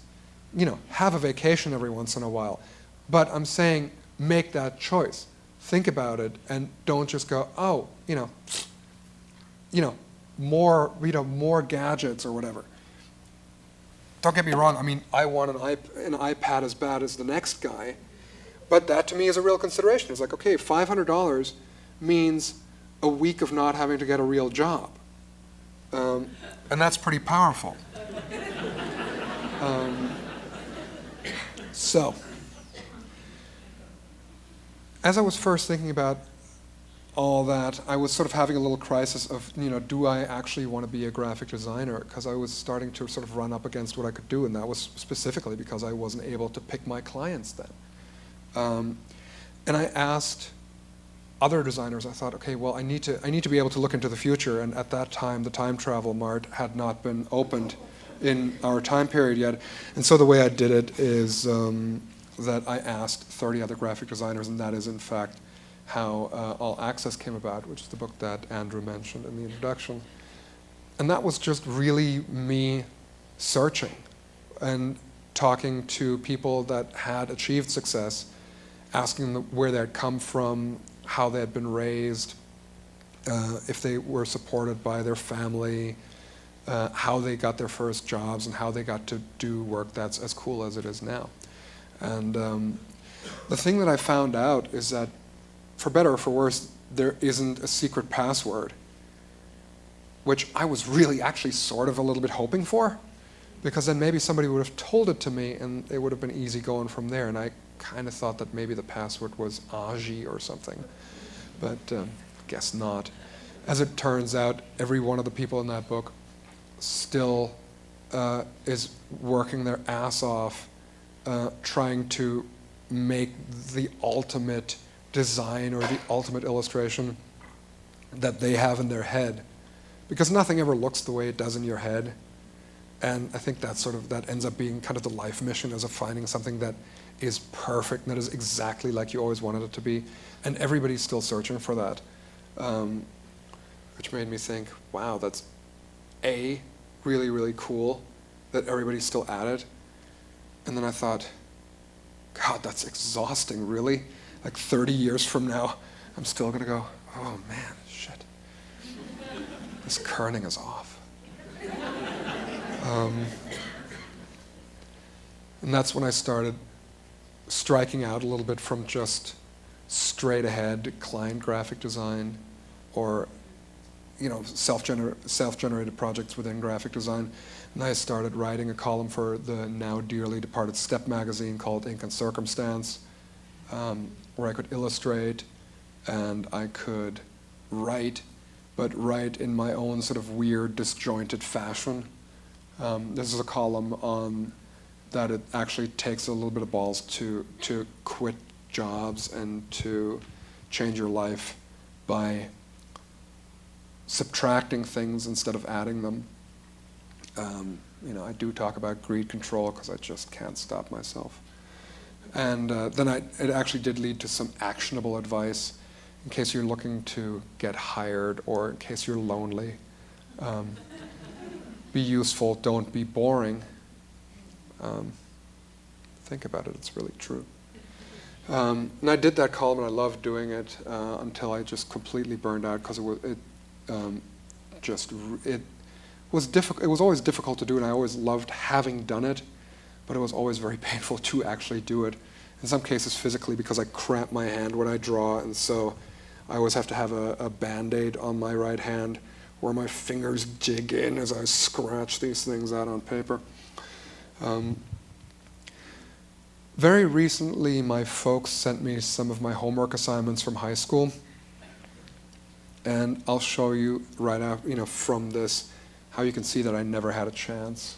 Have a vacation every once in a while. But I'm saying make that choice. Think about it and don't just go, oh, more gadgets or whatever. Don't get me wrong, I mean, I want an iPad as bad as the next guy, but that to me is a real consideration. It's like, okay, $500 means a week of not having to get a real job. And that's pretty powerful. So, as I was first thinking about all that, I was sort of having a little crisis of, do I actually want to be a graphic designer? Because I was starting to sort of run up against what I could do, and that was specifically because I wasn't able to pick my clients then. And I asked other designers, I thought, okay, well, I need to be able to look into the future, and at that time, the Time Travel Mart had not been opened in our time period yet. And so the way I did it is that I asked 30 other graphic designers, and that is, in fact, how All Access came about, which is the book that Andrew mentioned in the introduction. And that was just really me searching and talking to people that had achieved success, asking them where they'd come from, how they had been raised, if they were supported by their family, how they got their first jobs, and how they got to do work that's as cool as it is now. And the thing that I found out is that, for better or for worse, there isn't a secret password, which I was really actually sort of a little bit hoping for, because then maybe somebody would have told it to me and it would have been easy going from there. And I kind of thought that maybe the password was Aji or something, but guess not. As it turns out, every one of the people in that book still is working their ass off trying to make the ultimate design or the ultimate illustration that they have in their head, because nothing ever looks the way it does in your head. And I think that ends up being kind of the life mission, as of finding something that is perfect and that is exactly like you always wanted it to be. And everybody's still searching for that, which made me think, wow, that's really, really cool that everybody's still at it. And then I thought, God, that's exhausting, really? Like 30 years from now, I'm still going to go, oh man, shit. This kerning is off. And that's when I started striking out a little bit from just straight ahead client graphic design or self-generated projects within graphic design. And I started writing a column for the now dearly departed Step magazine called Ink and Circumstance, where I could illustrate and I could write, but write in my own sort of weird, disjointed fashion. This is a column on that it actually takes a little bit of balls to quit jobs and to change your life by subtracting things instead of adding them. I do talk about greed control because I just can't stop myself. And then it actually did lead to some actionable advice in case you're looking to get hired or in case you're lonely. Be useful, don't be boring. Think about it, it's really true. And I did that column and I loved doing it until I just completely burned out because it was difficult. It was always difficult to do, and I always loved having done it, but it was always very painful to actually do it. In some cases physically, because I cramp my hand when I draw, and so I always have to have a Band-Aid on my right hand where my fingers dig in as I scratch these things out on paper. Very recently, my folks sent me some of my homework assignments from high school, and I'll show you right out, from this, how you can see that I never had a chance.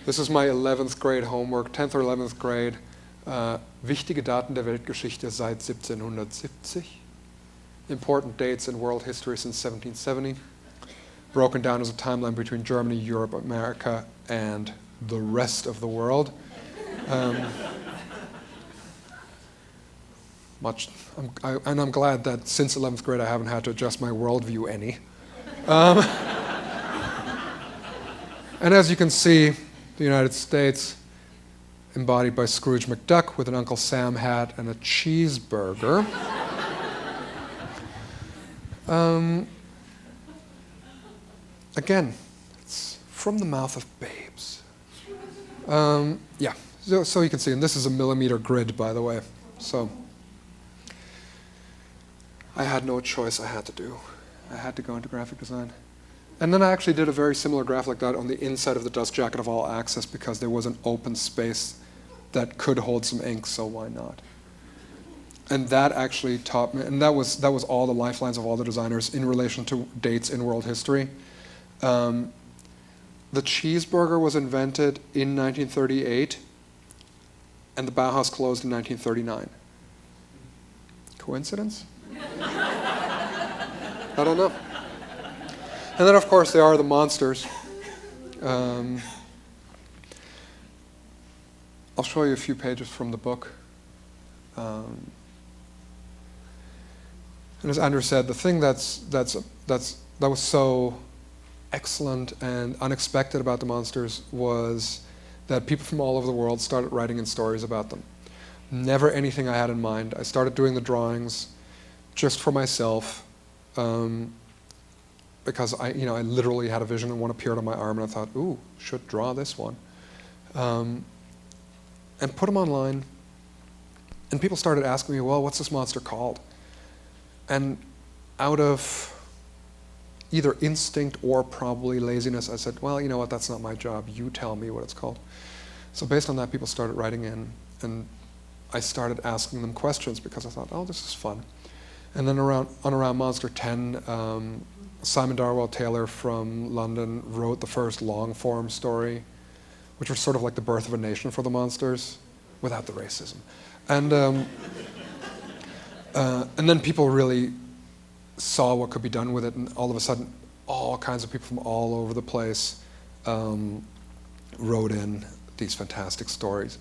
This is my 11th grade homework, 10th or 11th grade. Wichtige Daten der Weltgeschichte seit 1770. Important dates in world history since 1770. Broken down as a timeline between Germany, Europe, America, and the rest of the world. and I'm glad that since 11th grade I haven't had to adjust my worldview any. And as you can see, the United States, embodied by Scrooge McDuck with an Uncle Sam hat and a cheeseburger. Again, it's from the mouth of babes. Yeah, so you can see, and this is a millimeter grid, by the way. So I had no choice. I had to go into graphic design. And then I actually did a very similar graph like that on the inside of the dust jacket of All Access because there was an open space that could hold some ink, so why not? And that actually taught me, and that was all the lifelines of all the designers in relation to dates in world history. The cheeseburger was invented in 1938, and the Bauhaus closed in 1939. Coincidence? I don't know. And then, of course, there are the monsters. I'll show you a few pages from the book. And as Andrew said, the thing that was so excellent and unexpected about the monsters was that people from all over the world started writing in stories about them. Never anything I had in mind. I started doing the drawings just for myself. Because I literally had a vision and one appeared on my arm and I thought, ooh, should draw this one. And put them online. And people started asking me, well, what's this monster called? And out of either instinct or probably laziness, I said, well, you know what, that's not my job. You tell me what it's called. So based on that, people started writing in. And I started asking them questions because I thought, oh, this is fun. And then around Monster 10, Simon Darwell Taylor from London wrote the first long-form story, which was sort of like the birth of a nation for the monsters, without the racism. And then people really saw what could be done with it, and all of a sudden, all kinds of people from all over the place wrote in these fantastic stories,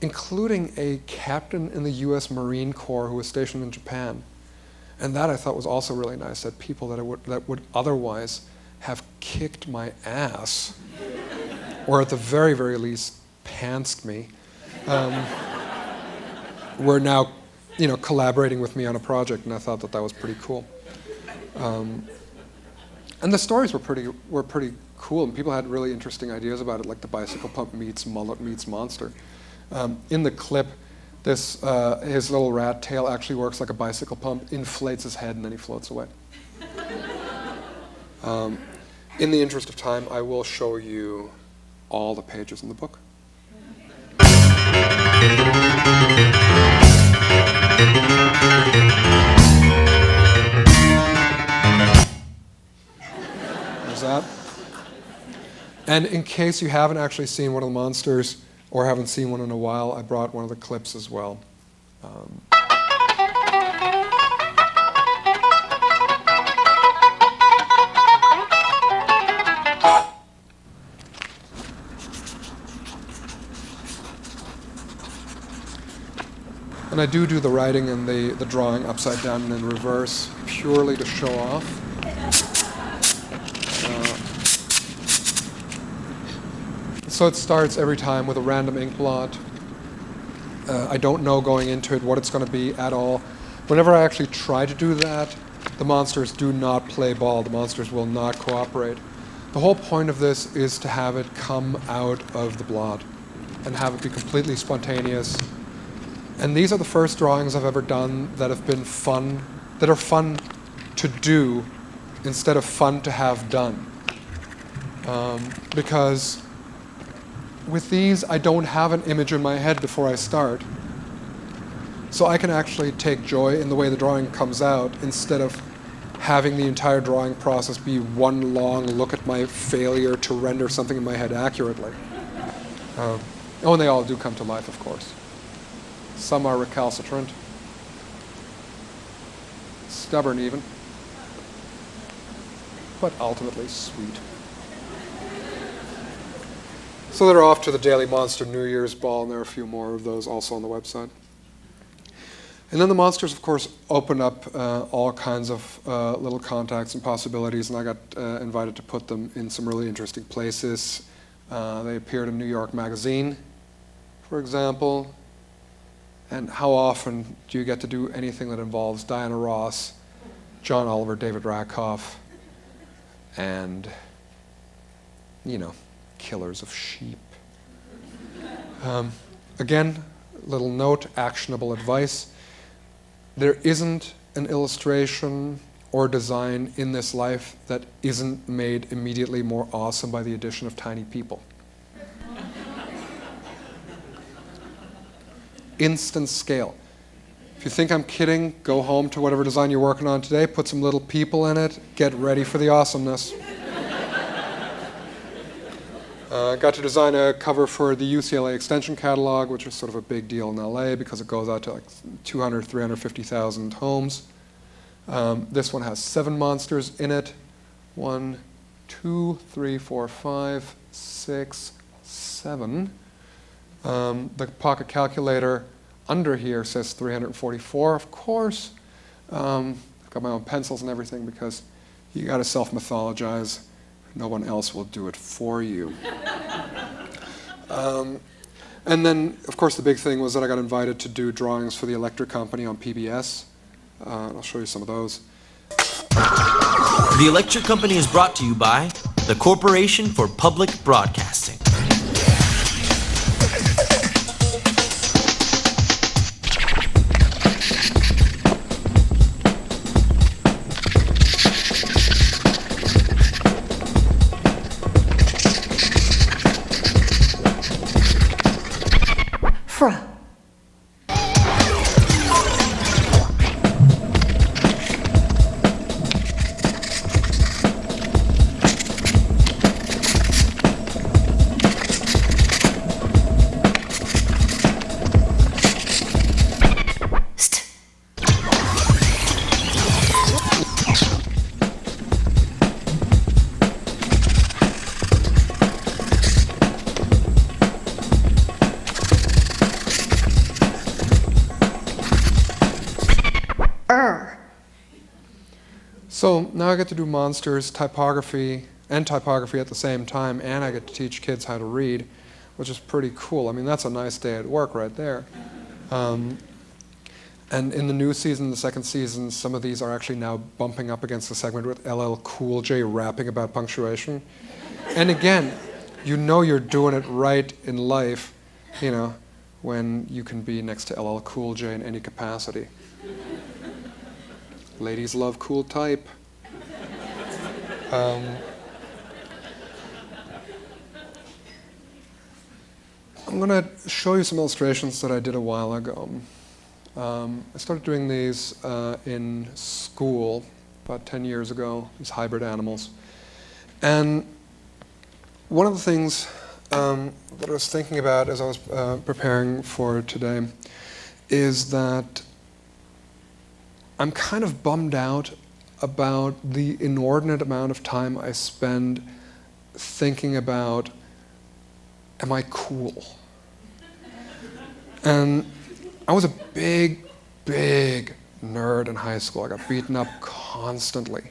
including a captain in the U.S. Marine Corps who was stationed in Japan. And that I thought was also really nice, that people that would otherwise have kicked my ass, or at the very, very least, pantsed me, were now, collaborating with me on a project, and I thought that was pretty cool. And the stories were pretty cool, and people had really interesting ideas about it, like the bicycle pump meets mullet meets monster. In the clip, his little rat tail actually works like a bicycle pump, inflates his head, and then he floats away. In the interest of time, I will show you all the pages in the book. There's that. And in case you haven't actually seen one of the monsters, or haven't seen one in a while, I brought one of the clips as well. And I do the writing and the drawing upside down and in reverse, purely to show off. So it starts every time with a random ink blot. I don't know going into it what it's going to be at all. Whenever I actually try to do that, the monsters do not play ball. The monsters will not cooperate. The whole point of this is to have it come out of the blot and have it be completely spontaneous. And these are the first drawings I've ever done that have been fun, that are fun to do instead of fun to have done. Because with these, I don't have an image in my head before I start. So I can actually take joy in the way the drawing comes out instead of having the entire drawing process be one long look at my failure to render something in my head accurately. And they all do come to life, of course. Some are recalcitrant, stubborn even, but ultimately sweet. So they're off to the Daily Monster New Year's Ball, and there are a few more of those also on the website. And then the monsters, of course, opened up all kinds of little contacts and possibilities, and I got invited to put them in some really interesting places. They appeared in New York Magazine, for example. And how often do you get to do anything that involves Diana Ross, John Oliver, David Rakoff, and, killers of sheep? Again, little note, actionable advice. There isn't an illustration or design in this life that isn't made immediately more awesome by the addition of tiny people. Instant scale. If you think I'm kidding, go home to whatever design you're working on today, put some little people in it, get ready for the awesomeness. Got to design a cover for the UCLA Extension Catalog, which is sort of a big deal in LA because it goes out to like 200, 350,000 homes. This one has 7 monsters in it. 1, 2, 3, 4, 5, 6, 7. The pocket calculator under here says 344, of course. I've got my own pencils and everything because you got to self-mythologize. No one else will do it for you. And then, of course, the big thing was that I got invited to do drawings for the electric company on PBS. I'll show you some of those. The Electric Company is brought to you by the Corporation for Public Broadcasting. So now I get to do monsters, typography at the same time, and I get to teach kids how to read, which is pretty cool. I mean, that's a nice day at work right there. And in the new season, the second season, some of these are actually now bumping up against the segment with LL Cool J rapping about punctuation. And again, you know you're doing it right in life, when you can be next to LL Cool J in any capacity. Ladies love cool type. I'm going to show you some illustrations that I did a while ago. I started doing these in school about 10 years ago, these hybrid animals. And one of the things that I was thinking about as I was preparing for today is that I'm kind of bummed out about the inordinate amount of time I spend thinking about, am I cool? And I was a big, big nerd in high school. I got beaten up constantly.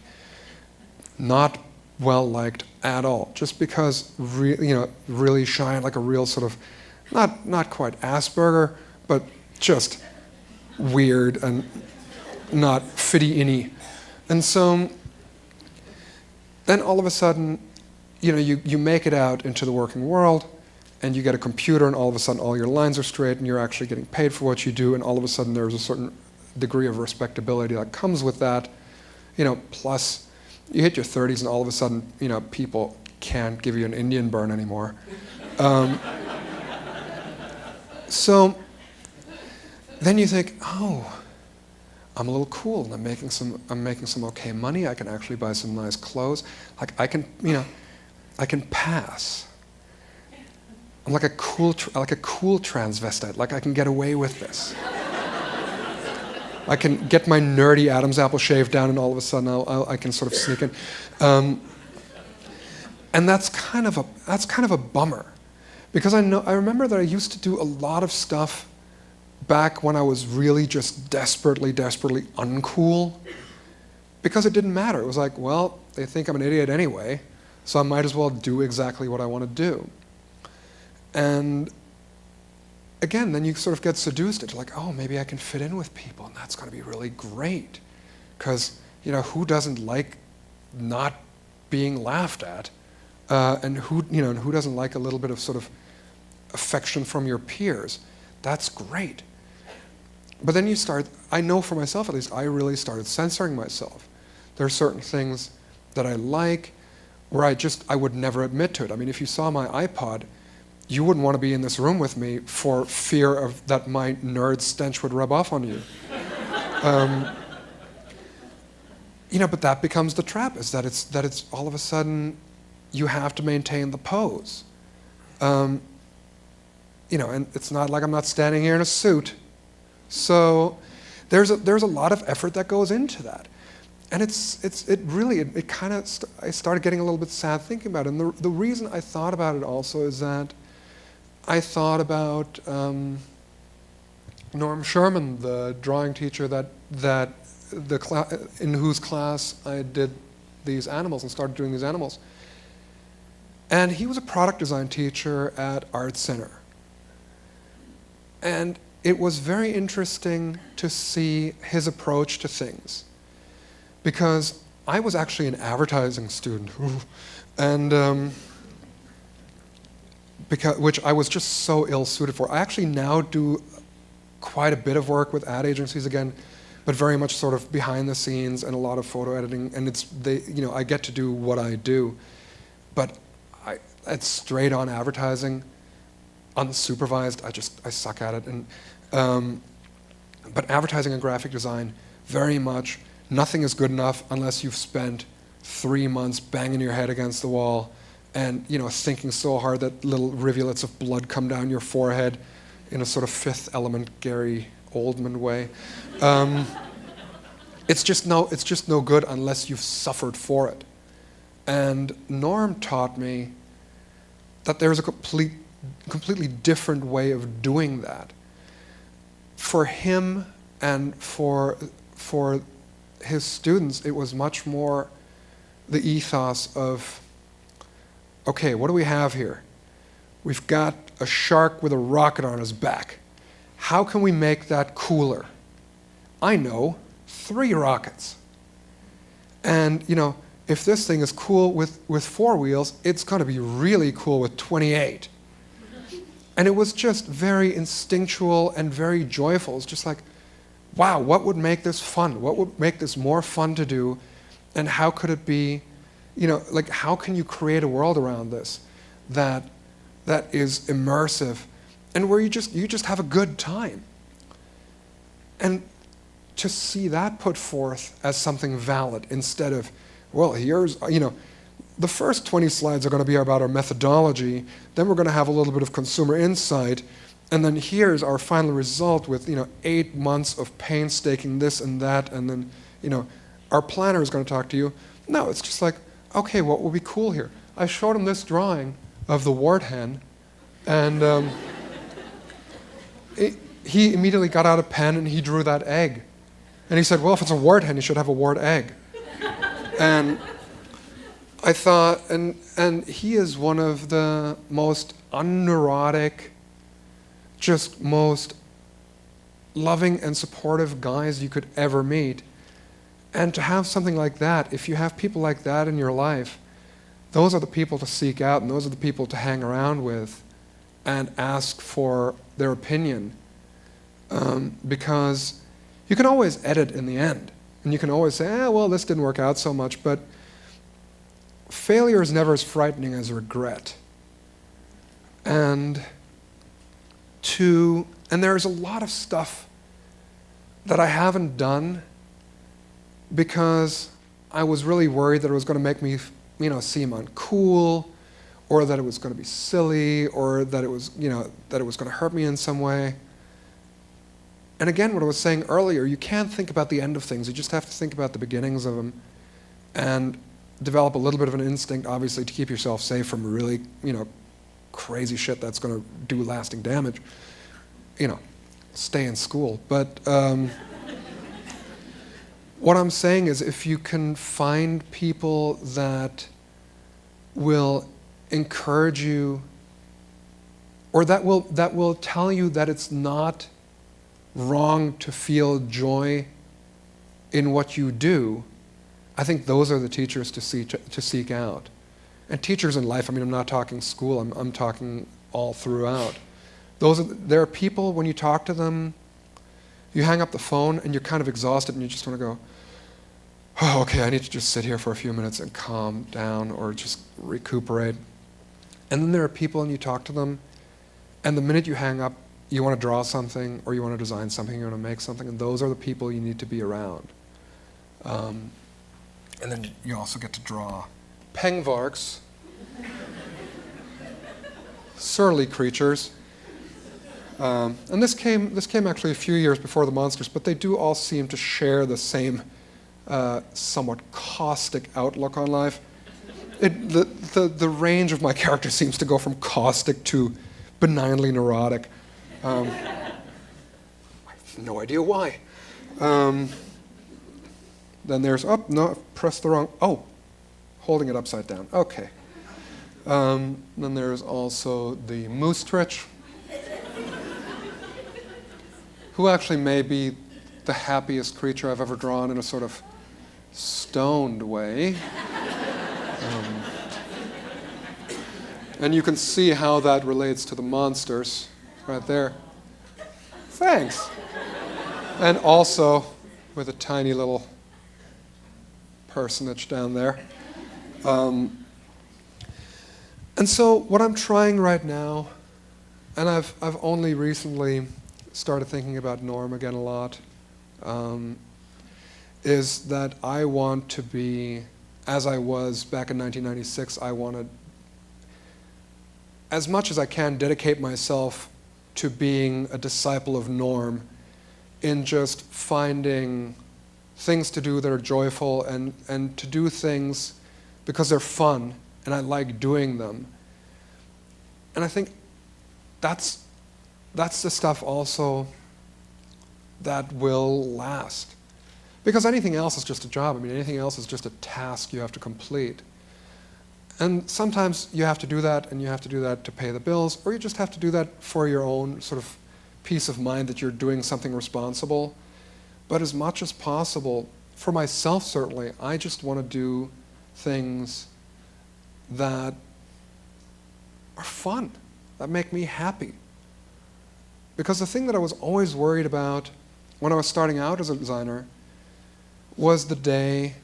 Not well liked at all, just because really shy, like a real sort of, not quite Asperger, but just weird and not fitty-inny. And so then all of a sudden, you make it out into the working world, and you get a computer, and all of a sudden all your lines are straight, and you're actually getting paid for what you do, and all of a sudden there's a certain degree of respectability that comes with that. Plus you hit your 30s, and all of a sudden, people can't give you an Indian burn anymore. So then you think, oh, I'm a little cool, and I'm making some okay money. I can actually buy some nice clothes. Like I can pass. I'm like a cool transvestite. Like I can get away with this. I can get my nerdy Adam's apple shaved down, and all of a sudden I can sort of sneak in. And that's kind of a bummer, because I remember that I used to do a lot of stuff back when I was really just desperately uncool, because it didn't matter. It was like, well, they think I'm an idiot anyway, so I might as well do exactly what I want to do. And again, then you sort of get seduced into like, oh, maybe I can fit in with people, and that's going to be really great. Because, who doesn't like not being laughed at? And who doesn't like a little bit of sort of affection from your peers? That's great. But then you start, I know for myself at least, I really started censoring myself. There are certain things that I like where I would never admit to it. I mean, if you saw my iPod, you wouldn't want to be in this room with me for fear of that my nerd stench would rub off on you. But that becomes the trap, is that it's all of a sudden you have to maintain the pose. And it's not like I'm not standing here in a suit. So there's a lot of effort that goes into that. And I started getting a little bit sad thinking about it. And the reason I thought about it also is that I thought about Norm Sherman, the drawing teacher in whose class I did these animals and started doing these animals. And he was a product design teacher at Art Center. And it was very interesting to see his approach to things, because I was actually an advertising student, and which I was just so ill-suited for. I actually now do quite a bit of work with ad agencies again, but very much sort of behind the scenes and a lot of photo editing, and I get to do what I do, but it's straight on advertising, unsupervised. I suck at it, but advertising and graphic design, very much, nothing is good enough unless you've spent 3 months banging your head against the wall and thinking so hard that little rivulets of blood come down your forehead in a sort of Fifth Element Gary Oldman way. It's just no good unless you've suffered for it. And Norm taught me that there's a completely different way of doing that. For him and for his students, it was much more the ethos of, okay, what do we have here? We've got a shark with a rocket on his back. How can we make that cooler? I know, 3 rockets. And, if this thing is cool with 4 wheels, it's going to be really cool with 28. And it was just very instinctual and very joyful. It's just like, wow, what would make this fun? What would make this more fun to do? And how could it be, how can you create a world around this that is immersive and where you just have a good time? And to see that put forth as something valid instead of, well, here's, the first 20 slides are going to be about our methodology, then we're going to have a little bit of consumer insight, and then here's our final result with 8 months of painstaking this and that, and then our planner is going to talk to you. No, it's just like, okay, what will be cool here? I showed him this drawing of the wart hen, and he immediately got out a pen and he drew that egg. And he said, well, if it's a wart hen, you should have a wart egg. And I thought, and he is one of the most unneurotic, just most loving and supportive guys you could ever meet. And to have something like that, if you have people like that in your life, those are the people to seek out, and those are the people to hang around with and ask for their opinion. Because you can always edit in the end. And you can always say, well, this didn't work out so much, but failure is never as frightening as regret. And there's a lot of stuff that I haven't done because I was really worried that it was going to make me, seem uncool, or that it was going to be silly, or that it was, that it was going to hurt me in some way. And again, what I was saying earlier, you can't think about the end of things. You just have to think about the beginnings of them and develop a little bit of an instinct, obviously, to keep yourself safe from really, crazy shit that's going to do lasting damage. stay in school. But what I'm saying is, if you can find people that will encourage you, or that will tell you that it's not wrong to feel joy in what you do, I think those are the teachers to seek out. And teachers in life, I mean, I'm not talking school, I'm talking all throughout. There are people, when you talk to them, you hang up the phone and you're kind of exhausted and you just want to go, oh, okay, I need to just sit here for a few minutes and calm down or just recuperate. And then there are people and you talk to them, and the minute you hang up, you want to draw something or you want to design something, you want to make something, and those are the people you need to be around. And then you also get to draw pengvarks, surly creatures. And this came actually a few years before the monsters, but they do all seem to share the same somewhat caustic outlook on life. The range of my character seems to go from caustic to benignly neurotic. I have no idea why. Then there's, oh, no, I've pressed the wrong, holding it upside down. Okay. Then there's also the Moostrich, who actually may be the happiest creature I've ever drawn in a sort of stoned way. And you can see how that relates to the monsters right there. Thanks. And also with a tiny little personage down there. And so what I'm trying right now, and I've only recently started thinking about Norm again a lot, is that I want to be, as I was back in 1996, I want to, as much as I can, dedicate myself to being a disciple of Norm in just finding things to do that are joyful and to do things because they're fun and I like doing them. And I think that's the stuff also that will last. Because anything else is just a job. I mean, anything else is just a task you have to complete. And sometimes you have to do that, and you have to do that to pay the bills, or you just have to do that for your own sort of peace of mind that you're doing something responsible. But as much as possible, for myself certainly, I just want to do things that are fun, that make me happy. Because the thing that I was always worried about when I was starting out as a designer was the day,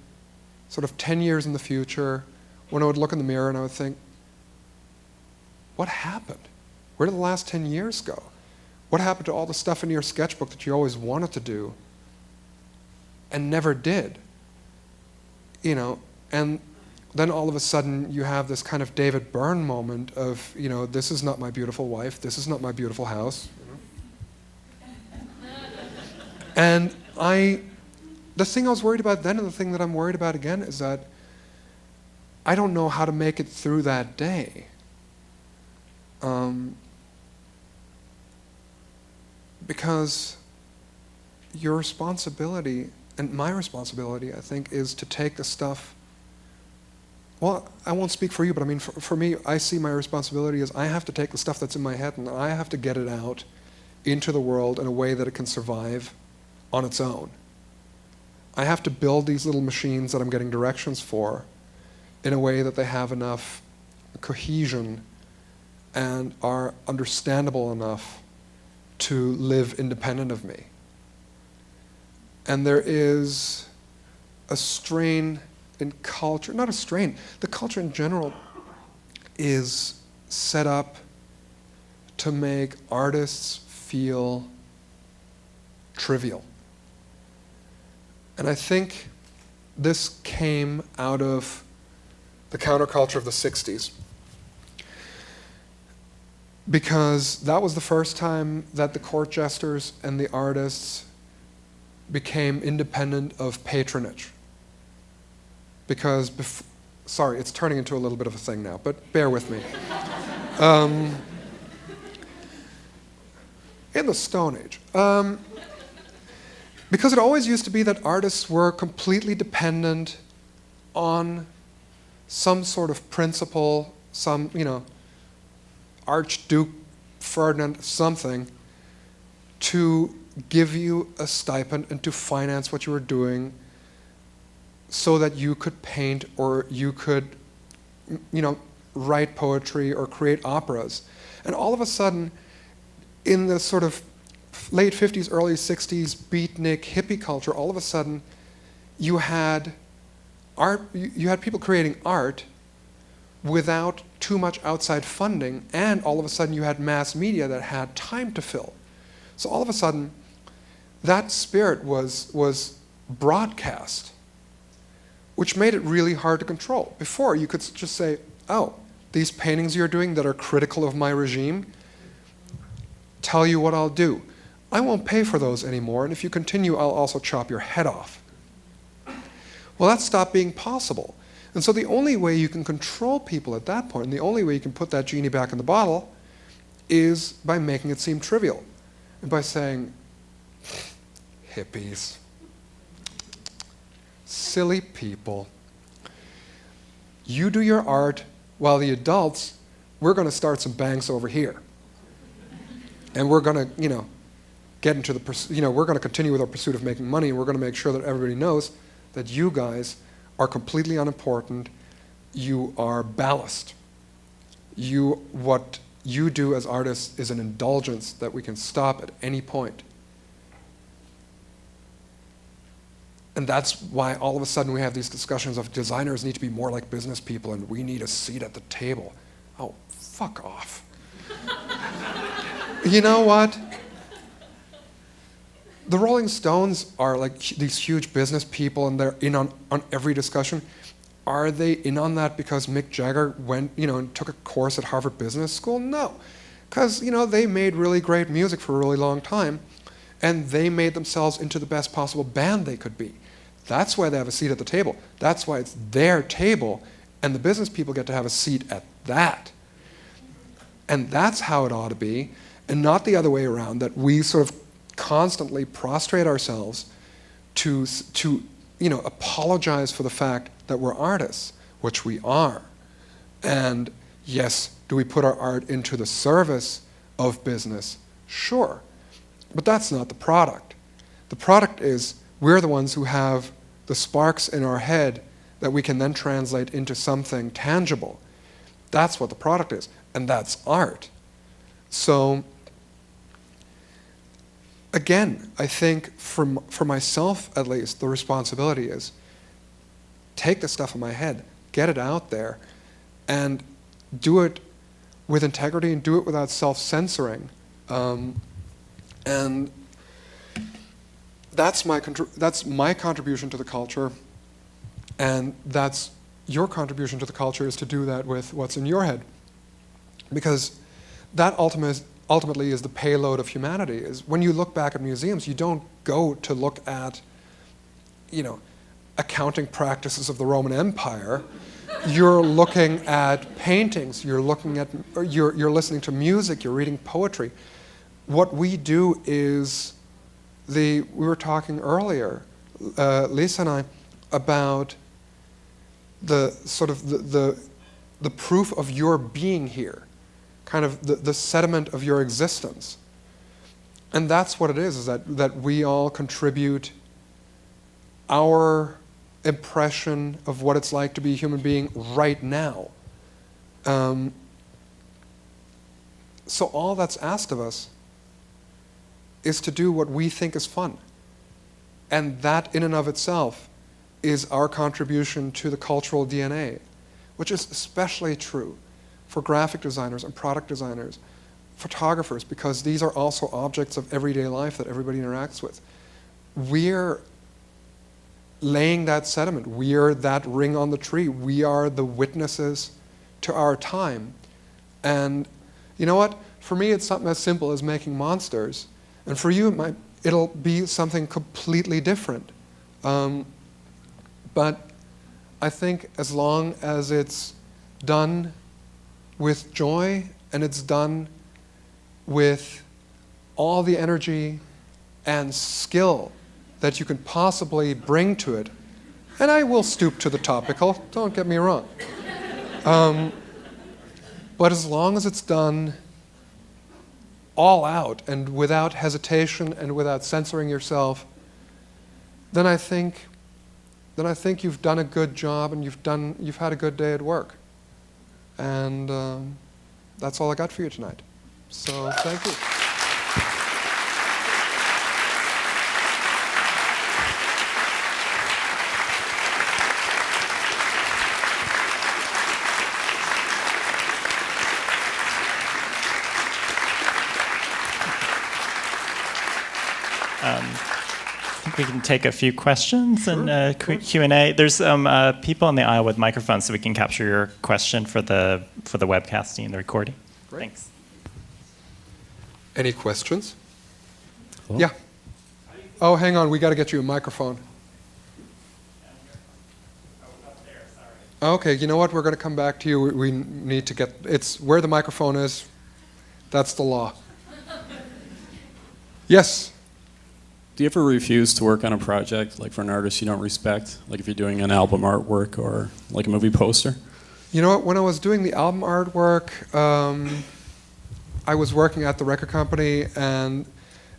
sort of 10 years in the future, when I would look in the mirror and I would think, what happened? Where did the last 10 years go? What happened to all the stuff in your sketchbook that you always wanted to do and never did? You know, and then all of a sudden you have this kind of David Byrne moment of, you know, this is not my beautiful wife, this is not my beautiful house. And the thing I was worried about then and the thing that I'm worried about again is that I don't know how to make it through that day. Because your responsibility, and my responsibility, I think, is to take the stuff. Well, I won't speak for you, but I mean, for me, I see my responsibility as I have to take the stuff that's in my head and I have to get it out into the world in a way that it can survive on its own. I have to build these little machines that I'm getting directions for in a way that they have enough cohesion and are understandable enough to live independent of me. And there is a strain in culture, not a strain, the culture in general is set up to make artists feel trivial. And I think this came out of the counterculture of the 60s. Because that was the first time that the court jesters and the artists became independent of patronage. Because, sorry, it's turning into a little bit of a thing now, but bear with me. In the Stone Age. Because it always used to be that artists were completely dependent on some sort of principle, some, Archduke Ferdinand something, to give you a stipend and to finance what you were doing so that you could paint or you could, write poetry or create operas. And all of a sudden, in the sort of late 50s, early 60s beatnik hippie culture, all of a sudden you had art, you had people creating art without too much outside funding, and all of a sudden you had mass media that had time to fill. So all of a sudden, that spirit was broadcast, which made it really hard to control. Before, you could just say, oh, these paintings you're doing that are critical of my regime, tell you what I'll do. I won't pay for those anymore, and if you continue, I'll also chop your head off. Well, that stopped being possible. And so the only way you can control people at that point, and the only way you can put that genie back in the bottle, is by making it seem trivial. And by saying, hippies, silly people, you do your art while the adults, we're going to start some banks over here. And we're going to, get into the, we're going to continue with our pursuit of making money, and we're going to make sure that everybody knows that you guys are completely unimportant. You are ballast. What you do as artists is an indulgence that we can stop at any point. And that's why all of a sudden we have these discussions of designers need to be more like business people and we need a seat at the table. Oh, fuck off. You know what? The Rolling Stones are like these huge business people and they're in on every discussion. Are they in on that because Mick Jagger went, and took a course at Harvard Business School? No. Because, they made really great music for a really long time and they made themselves into the best possible band they could be. That's why they have a seat at the table. That's why it's their table and the business people get to have a seat at that. And that's how it ought to be, and not the other way around, that we sort of constantly prostrate ourselves to apologize for the fact that we're artists, which we are. And yes, do we put our art into the service of business? Sure. But that's not the product. The product is we're the ones who have the sparks in our head that we can then translate into something tangible. That's what the product is, and that's art. So again, I think for myself at least, the responsibility is take the stuff in my head, get it out there, and do it with integrity and do it without self-censoring. And that's my contribution to the culture, and that's your contribution to the culture, is to do that with what's in your head. Because that ultimately is the payload of humanity. Is when you look back at museums, you don't go to look at, accounting practices of the Roman Empire. You're looking at paintings, you're listening to music, you're reading poetry. What we do is we were talking earlier, Lisa and I, about the sort of the proof of your being here, kind of the sediment of your existence. And that's what it is that we all contribute our impression of what it's like to be a human being right now. So all that's asked of us is to do what we think is fun. And that in and of itself is our contribution to the cultural DNA, which is especially true for graphic designers and product designers, photographers, because these are also objects of everyday life that everybody interacts with. We're laying that sediment. We're that ring on the tree. We are the witnesses to our time. And you know what? For me, it's something as simple as making monsters. And for you, it'll be something completely different. But I think as long as it's done with joy and it's done with all the energy and skill that you can possibly bring to it. And I will stoop to the topical, don't get me wrong. But as long as it's done all out and without hesitation and without censoring yourself, then I think you've done a good job and you've had a good day at work. And that's all I got for you tonight. So thank you. I think we can take a few questions and quick Q&A. There's people in the aisle with microphones, so we can capture your question for the webcasting and the recording. Great. Thanks. Any questions? Hello? Yeah. Oh, hang on. We got to get you a microphone. Okay, you know what? We're going to come back to you. We need to get... It's where the microphone is. That's the law. Yes? Do you ever refuse to work on a project, like for an artist you don't respect? Like if you're doing an album artwork or like a movie poster? You know what? When I was doing the album artwork, I was working at the record company, and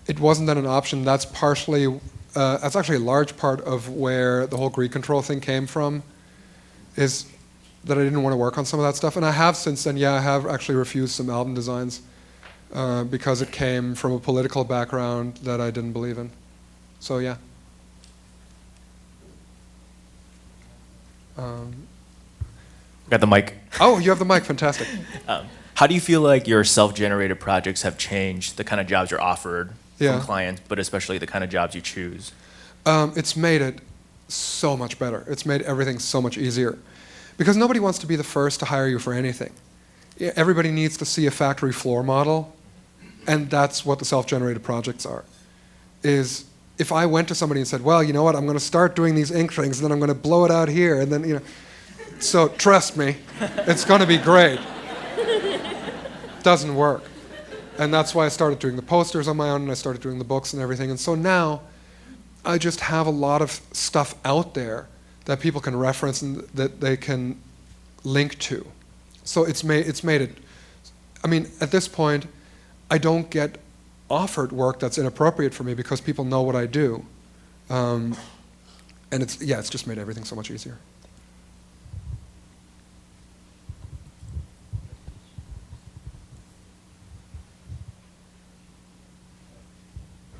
it wasn't then an option. That's partially... that's actually a large part of where the whole greed control thing came from, is that I didn't want to work on some of that stuff. And I have since then, yeah, I have actually refused some album designs because it came from a political background that I didn't believe in. So, yeah. Got the mic. Oh, you have the mic. Fantastic. How do you feel like your self-generated projects have changed the kind of jobs you're offered Yeah. from clients, but especially the kind of jobs you choose? It's made it so much better. It's made everything so much easier. Because nobody wants to be the first to hire you for anything. Everybody needs to see a factory floor model, and that's what the self-generated projects are. Is if I went to somebody and said, well, you know what, I'm going to start doing these ink things, and then I'm going to blow it out here, and then, you know. So trust me, it's going to be great. Doesn't work. And that's why I started doing the posters on my own, and I started doing the books and everything. And so now, I just have a lot of stuff out there that people can reference and that they can link to. So it's made it, I mean, at this point, I don't get offered work that's inappropriate for me because people know what I do. And it's just made everything so much easier.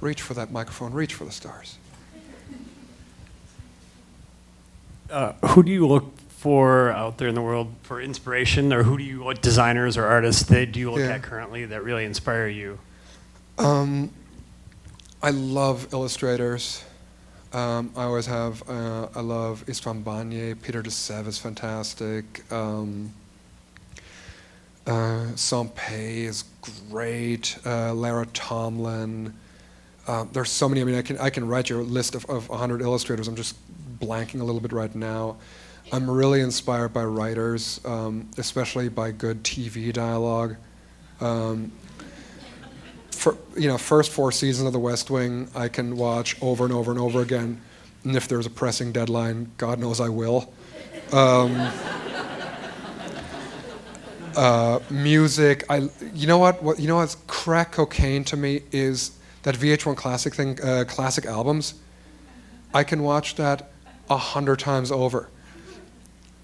Reach for that microphone, reach for the stars. Who do you look for out there in the world for inspiration, or what designers or artists do you look at currently that really inspire you? I love illustrators. I always have. I love Istvan Banye. Peter de Sève is fantastic. Sampé is great. Lara Tomlin. There's so many. I mean, I can write you a list of 100 illustrators. I'm just blanking a little bit right now. I'm really inspired by writers, especially by good TV dialogue. First 4 seasons of The West Wing, I can watch over and over and over again. And if there's a pressing deadline, God knows I will. Music, you know what's crack cocaine to me is that VH1 Classic thing, classic albums. I can watch that 100 times over.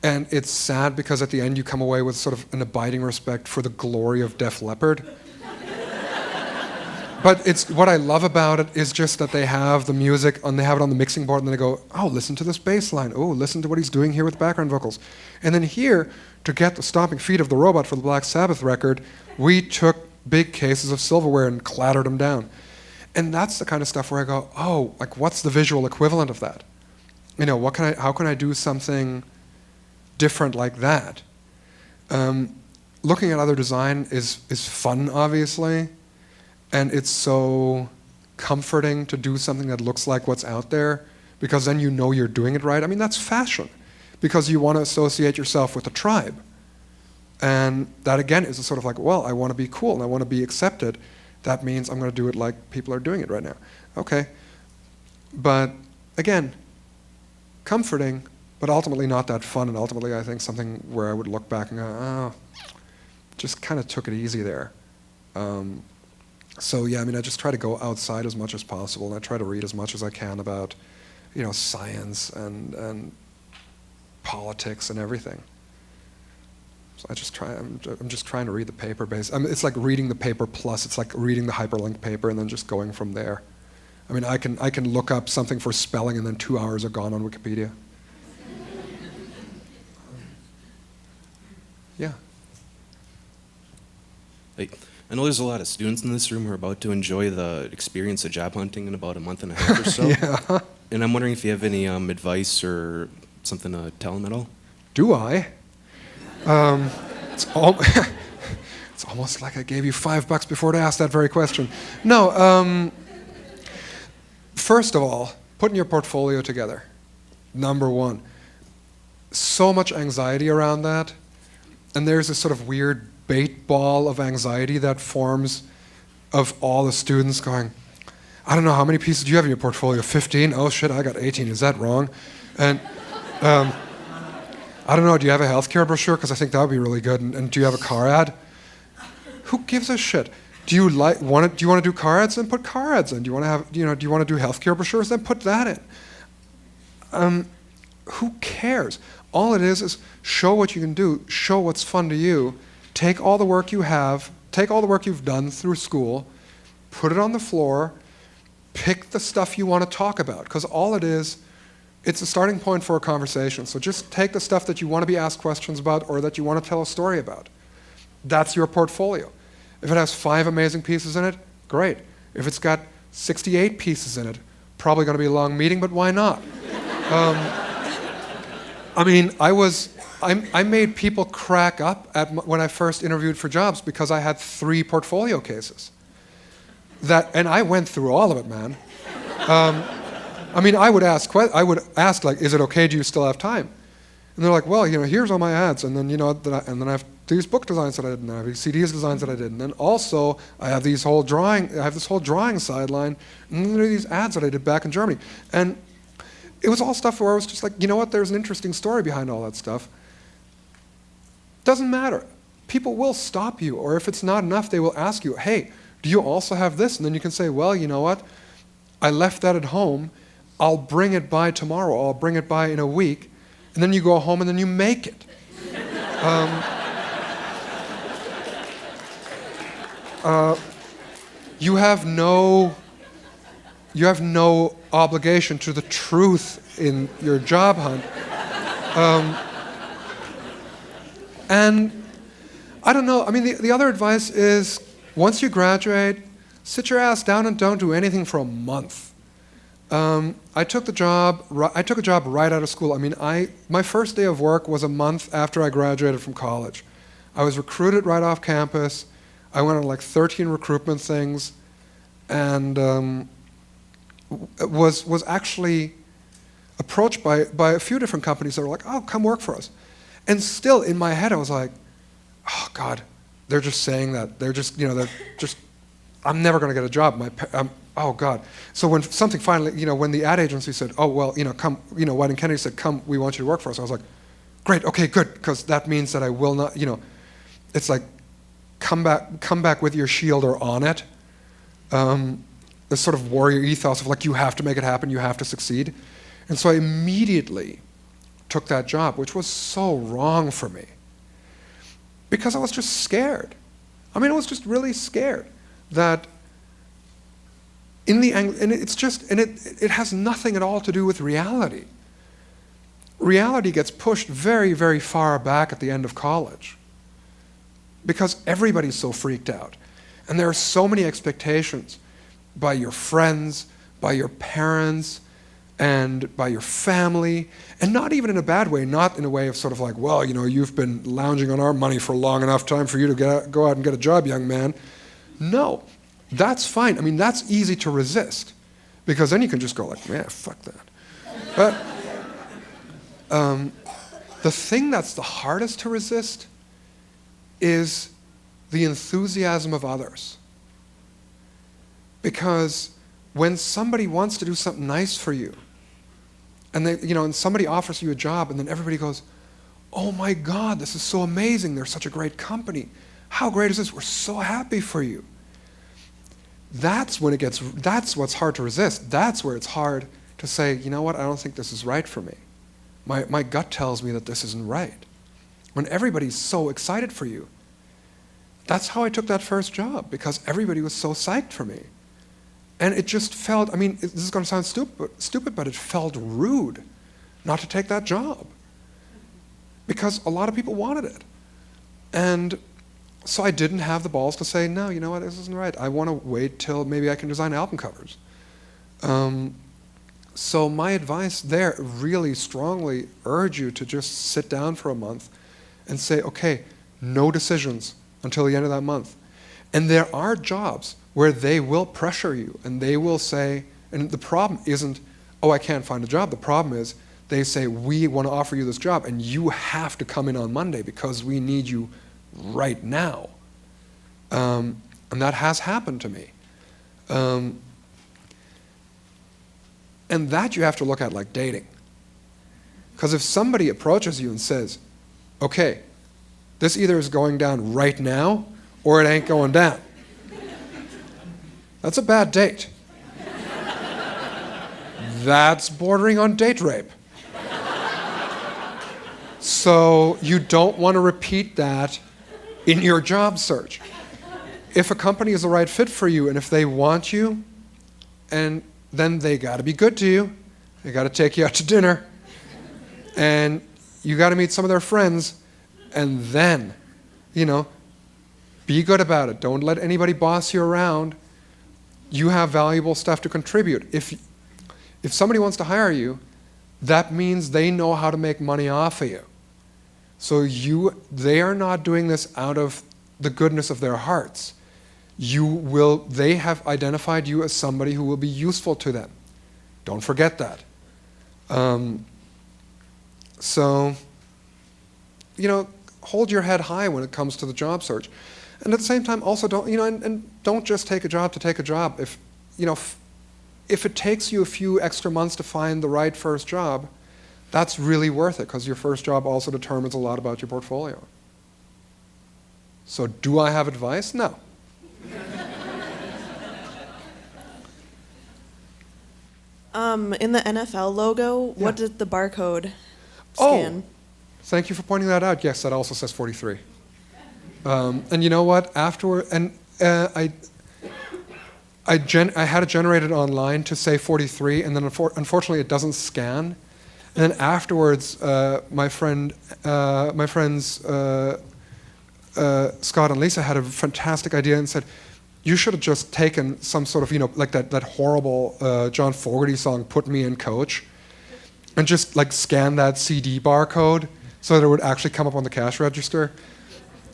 And it's sad because at the end you come away with sort of an abiding respect for the glory of Def Leppard. But what I love about it is just that they have the music, and they have it on the mixing board, and then they go, oh, listen to this bass line. Oh, listen to what he's doing here with background vocals. And then here, to get the stomping feet of the robot for the Black Sabbath record, we took big cases of silverware and clattered them down. And that's the kind of stuff where I go, oh, like what's the visual equivalent of that? You know, how can I do something different like that? Looking at other design is fun, obviously, and it's so comforting to do something that looks like what's out there, because then you know you're doing it right. I mean, that's fashion, because you want to associate yourself with a tribe. And that, again, is a sort of like, well, I want to be cool and I want to be accepted. That means I'm going to do it like people are doing it right now. Okay. But again, comforting, but ultimately not that fun, and ultimately I think something where I would look back and go, oh, just kind of took it easy there. So yeah, I mean, I just try to go outside as much as possible, and I try to read as much as I can about, science and politics and everything. So I just try. I'm just trying to read the paper it's like reading the paper plus. It's like reading the hyperlinked paper and then just going from there. I mean, I can look up something for spelling and then 2 hours are gone on Wikipedia. Yeah. Hey, I know there's a lot of students in this room who are about to enjoy the experience of job hunting in about a month and a half or so. Yeah. And I'm wondering if you have any advice or something to tell them at all? Do I? It's almost like I gave you $5 before to ask that very question. No, first of all, putting your portfolio together, number one. So much anxiety around that, and there's this sort of weird bait ball of anxiety that forms of all the students going, I don't know, how many pieces do you have in your portfolio? 15? Oh shit, I got 18, is that wrong? And I don't know, do you have a healthcare brochure? Because I think that would be really good. And do you have a car ad? Who gives a shit? Do you want to do car ads? Then put car ads in. Do you want to have, do you want to do healthcare brochures? Then put that in. Who cares? All it is show what you can do, show what's fun to you, take all the work you have, take all the work you've done through school, put it on the floor, pick the stuff you want to talk about. Because all it is, it's a starting point for a conversation. So just take the stuff that you want to be asked questions about or that you want to tell a story about. That's your portfolio. If it has 5 amazing pieces in it, great. If it's got 68 pieces in it, probably going to be a long meeting, but why not? I mean, I made people crack up when I first interviewed for jobs because I had 3 portfolio cases. And I went through all of it, man. I mean, I would ask, like, is it okay? Do you still have time? And they're like, well, here's all my ads, and then and then I have these book designs that I did, and I have these CDs designs that I did, and then also I have this whole drawing sideline, and then there are these ads that I did back in Germany, and it was all stuff where I was just like, you know what? There's an interesting story behind all that stuff. Doesn't matter. People will stop you, or if it's not enough, they will ask you, hey, do you also have this? And then you can say, well, you know what? I left that at home. I'll bring it by tomorrow. I'll bring it by in a week. And then you go home and then you make it. You have no obligation to the truth in your job hunt. And I don't know, I mean, the other advice is, once you graduate, sit your ass down and don't do anything for a month. I took a job right out of school. I mean, my first day of work was a month after I graduated from college. I was recruited right off campus. I went on like 13 recruitment things, and was actually approached by a few different companies that were like, oh, come work for us. And still in my head I was like, oh God, they're just saying that. They're just, I'm never going to get a job. Oh God. So when something finally, when the ad agency said, oh, well, come, White and Kennedy said, come, we want you to work for us. I was like, great, okay, good, because that means that I will not, it's like, come back with your shield or on it. This sort of warrior ethos of like, you have to make it happen, you have to succeed. And so I immediately took that job, which was so wrong for me. Because I was just scared. I mean, I was just really scared that in the end, and it has nothing at all to do with reality. Reality gets pushed very, very far back at the end of college because everybody's so freaked out. And there are so many expectations by your friends, by your parents, and by your family, and not even in a bad way, not in a way of sort of like, well, you've been lounging on our money for long enough time for you to go out and get a job, young man. No, that's fine. I mean, that's easy to resist, because then you can just go like, man, fuck that. But the thing that's the hardest to resist is the enthusiasm of others. Because when somebody wants to do something nice for you, and and somebody offers you a job, and then everybody goes, "Oh my God, this is so amazing! They're such a great company. How great is this? We're so happy for you." That's what's hard to resist. That's where it's hard to say, you know what, I don't think this is right for me. My gut tells me that this isn't right. When everybody's so excited for you. That's how I took that first job, because everybody was so psyched for me. And it just felt, this is going to sound stupid, but it felt rude not to take that job. Because a lot of people wanted it. And so I didn't have the balls to say, no, you know what, this isn't right. I want to wait till maybe I can design album covers. So my advice there, really strongly urge you to just sit down for a month and say, okay, no decisions until the end of that month. And there are jobs where they will pressure you and they will say, and the problem isn't, oh, I can't find a job. The problem is they say, we want to offer you this job and you have to come in on Monday because we need you right now. And that has happened to me. And that you have to look at like dating. Because if somebody approaches you and says, okay, this either is going down right now or it ain't going down, that's a bad date. That's bordering on date rape. So you don't want to repeat that in your job search. If a company is the right fit for you and if they want you, and then they got to be good to you. They got to take you out to dinner. And you got to meet some of their friends. And then, be good about it. Don't let anybody boss you around. You have valuable stuff to contribute. If somebody wants to hire you, that means they know how to make money off of you. So they are not doing this out of the goodness of their hearts. They have identified you as somebody who will be useful to them. Don't forget that. So, hold your head high when it comes to the job search. And at the same time, also don't, and don't just take a job to take a job. If it takes you a few extra months to find the right first job, that's really worth it because your first job also determines a lot about your portfolio. So do I have advice? No. In the NFL logo, Yeah. what did the barcode Oh, scan? thank you for pointing that out. Yes, that also says 43. And you know what? Afterward, and I had it generated online to say 43, and then unfortunately it doesn't scan. And then afterwards, my friends Scott and Lisa had a fantastic idea and said, you should have just taken some sort of, like that horrible John Fogerty song, Put Me in Coach, and just like scan that CD barcode so that it would actually come up on the cash register.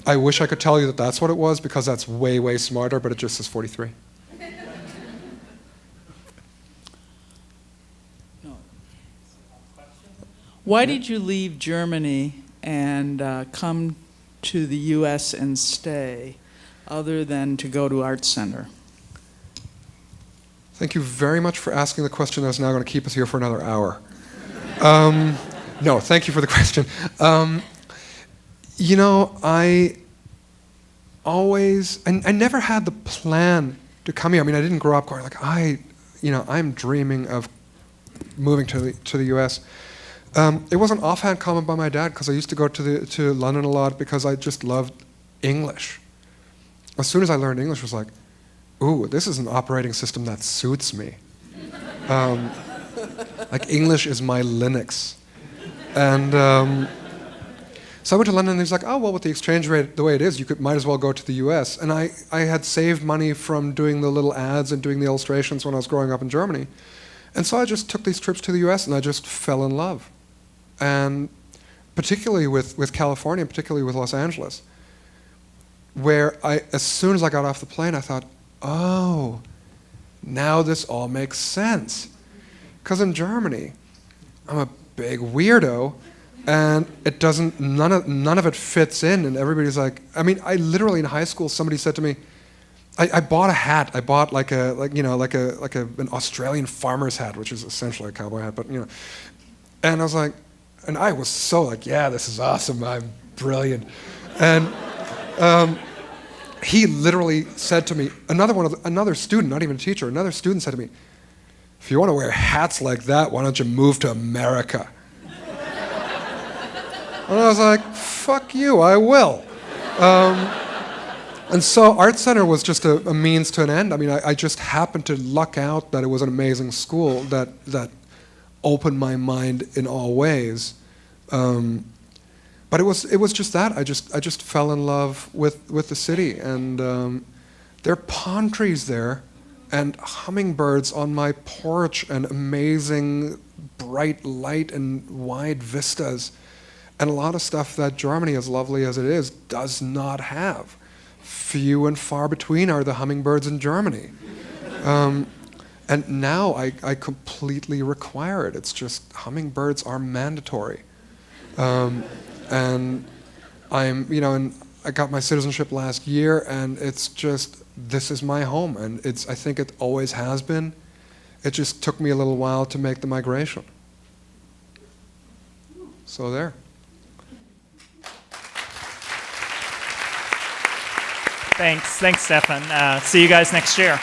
I wish I could tell you that that's what it was because that's way, way smarter, but it just says 43. Why did you leave Germany and come to the U.S. and stay, other than to go to Art Center? Thank you very much for asking the question that's now going to keep us here for another hour. No, thank you for the question. I never had the plan to come here. I didn't grow up going like, I'm dreaming of moving to the U.S. It was an offhand comment by my dad because I used to go to London a lot because I just loved English. As soon as I learned English, I was like, ooh, this is an operating system that suits me. Like English is my Linux. And so I went to London and he was like, oh, well, with the exchange rate the way it is, you might as well go to the US. And I had saved money from doing the little ads and doing the illustrations when I was growing up in Germany. And so I just took these trips to the US and I just fell in love. And particularly with California, particularly with Los Angeles, where as soon as I got off the plane, I thought, oh, now this all makes sense. Because in Germany, I'm a big weirdo, and it doesn't, none of it fits in, and everybody's like, I literally in high school, somebody said to me, I bought a hat. I bought like an Australian farmer's hat, which is essentially a cowboy hat, but and I was like, and I was so like, yeah, this is awesome. I'm brilliant. And he literally said to me, another student, not even a teacher, another student said to me, if you want to wear hats like that, why don't you move to America? And I was like, fuck you, I will. And so Art Center was just a means to an end. I mean, I just happened to luck out that it was an amazing school that opened my mind in all ways. But it was just that. I just fell in love with the city, and there are palm trees there, and hummingbirds on my porch, and amazing bright light and wide vistas, and a lot of stuff that Germany, as lovely as it is, does not have. Few and far between are the hummingbirds in Germany. And now I completely require it. It's just hummingbirds are mandatory. And and I got my citizenship last year, and it's just, this is my home, and I think it always has been. It just took me a little while to make the migration. So there. Thanks, Stefan. See you guys next year.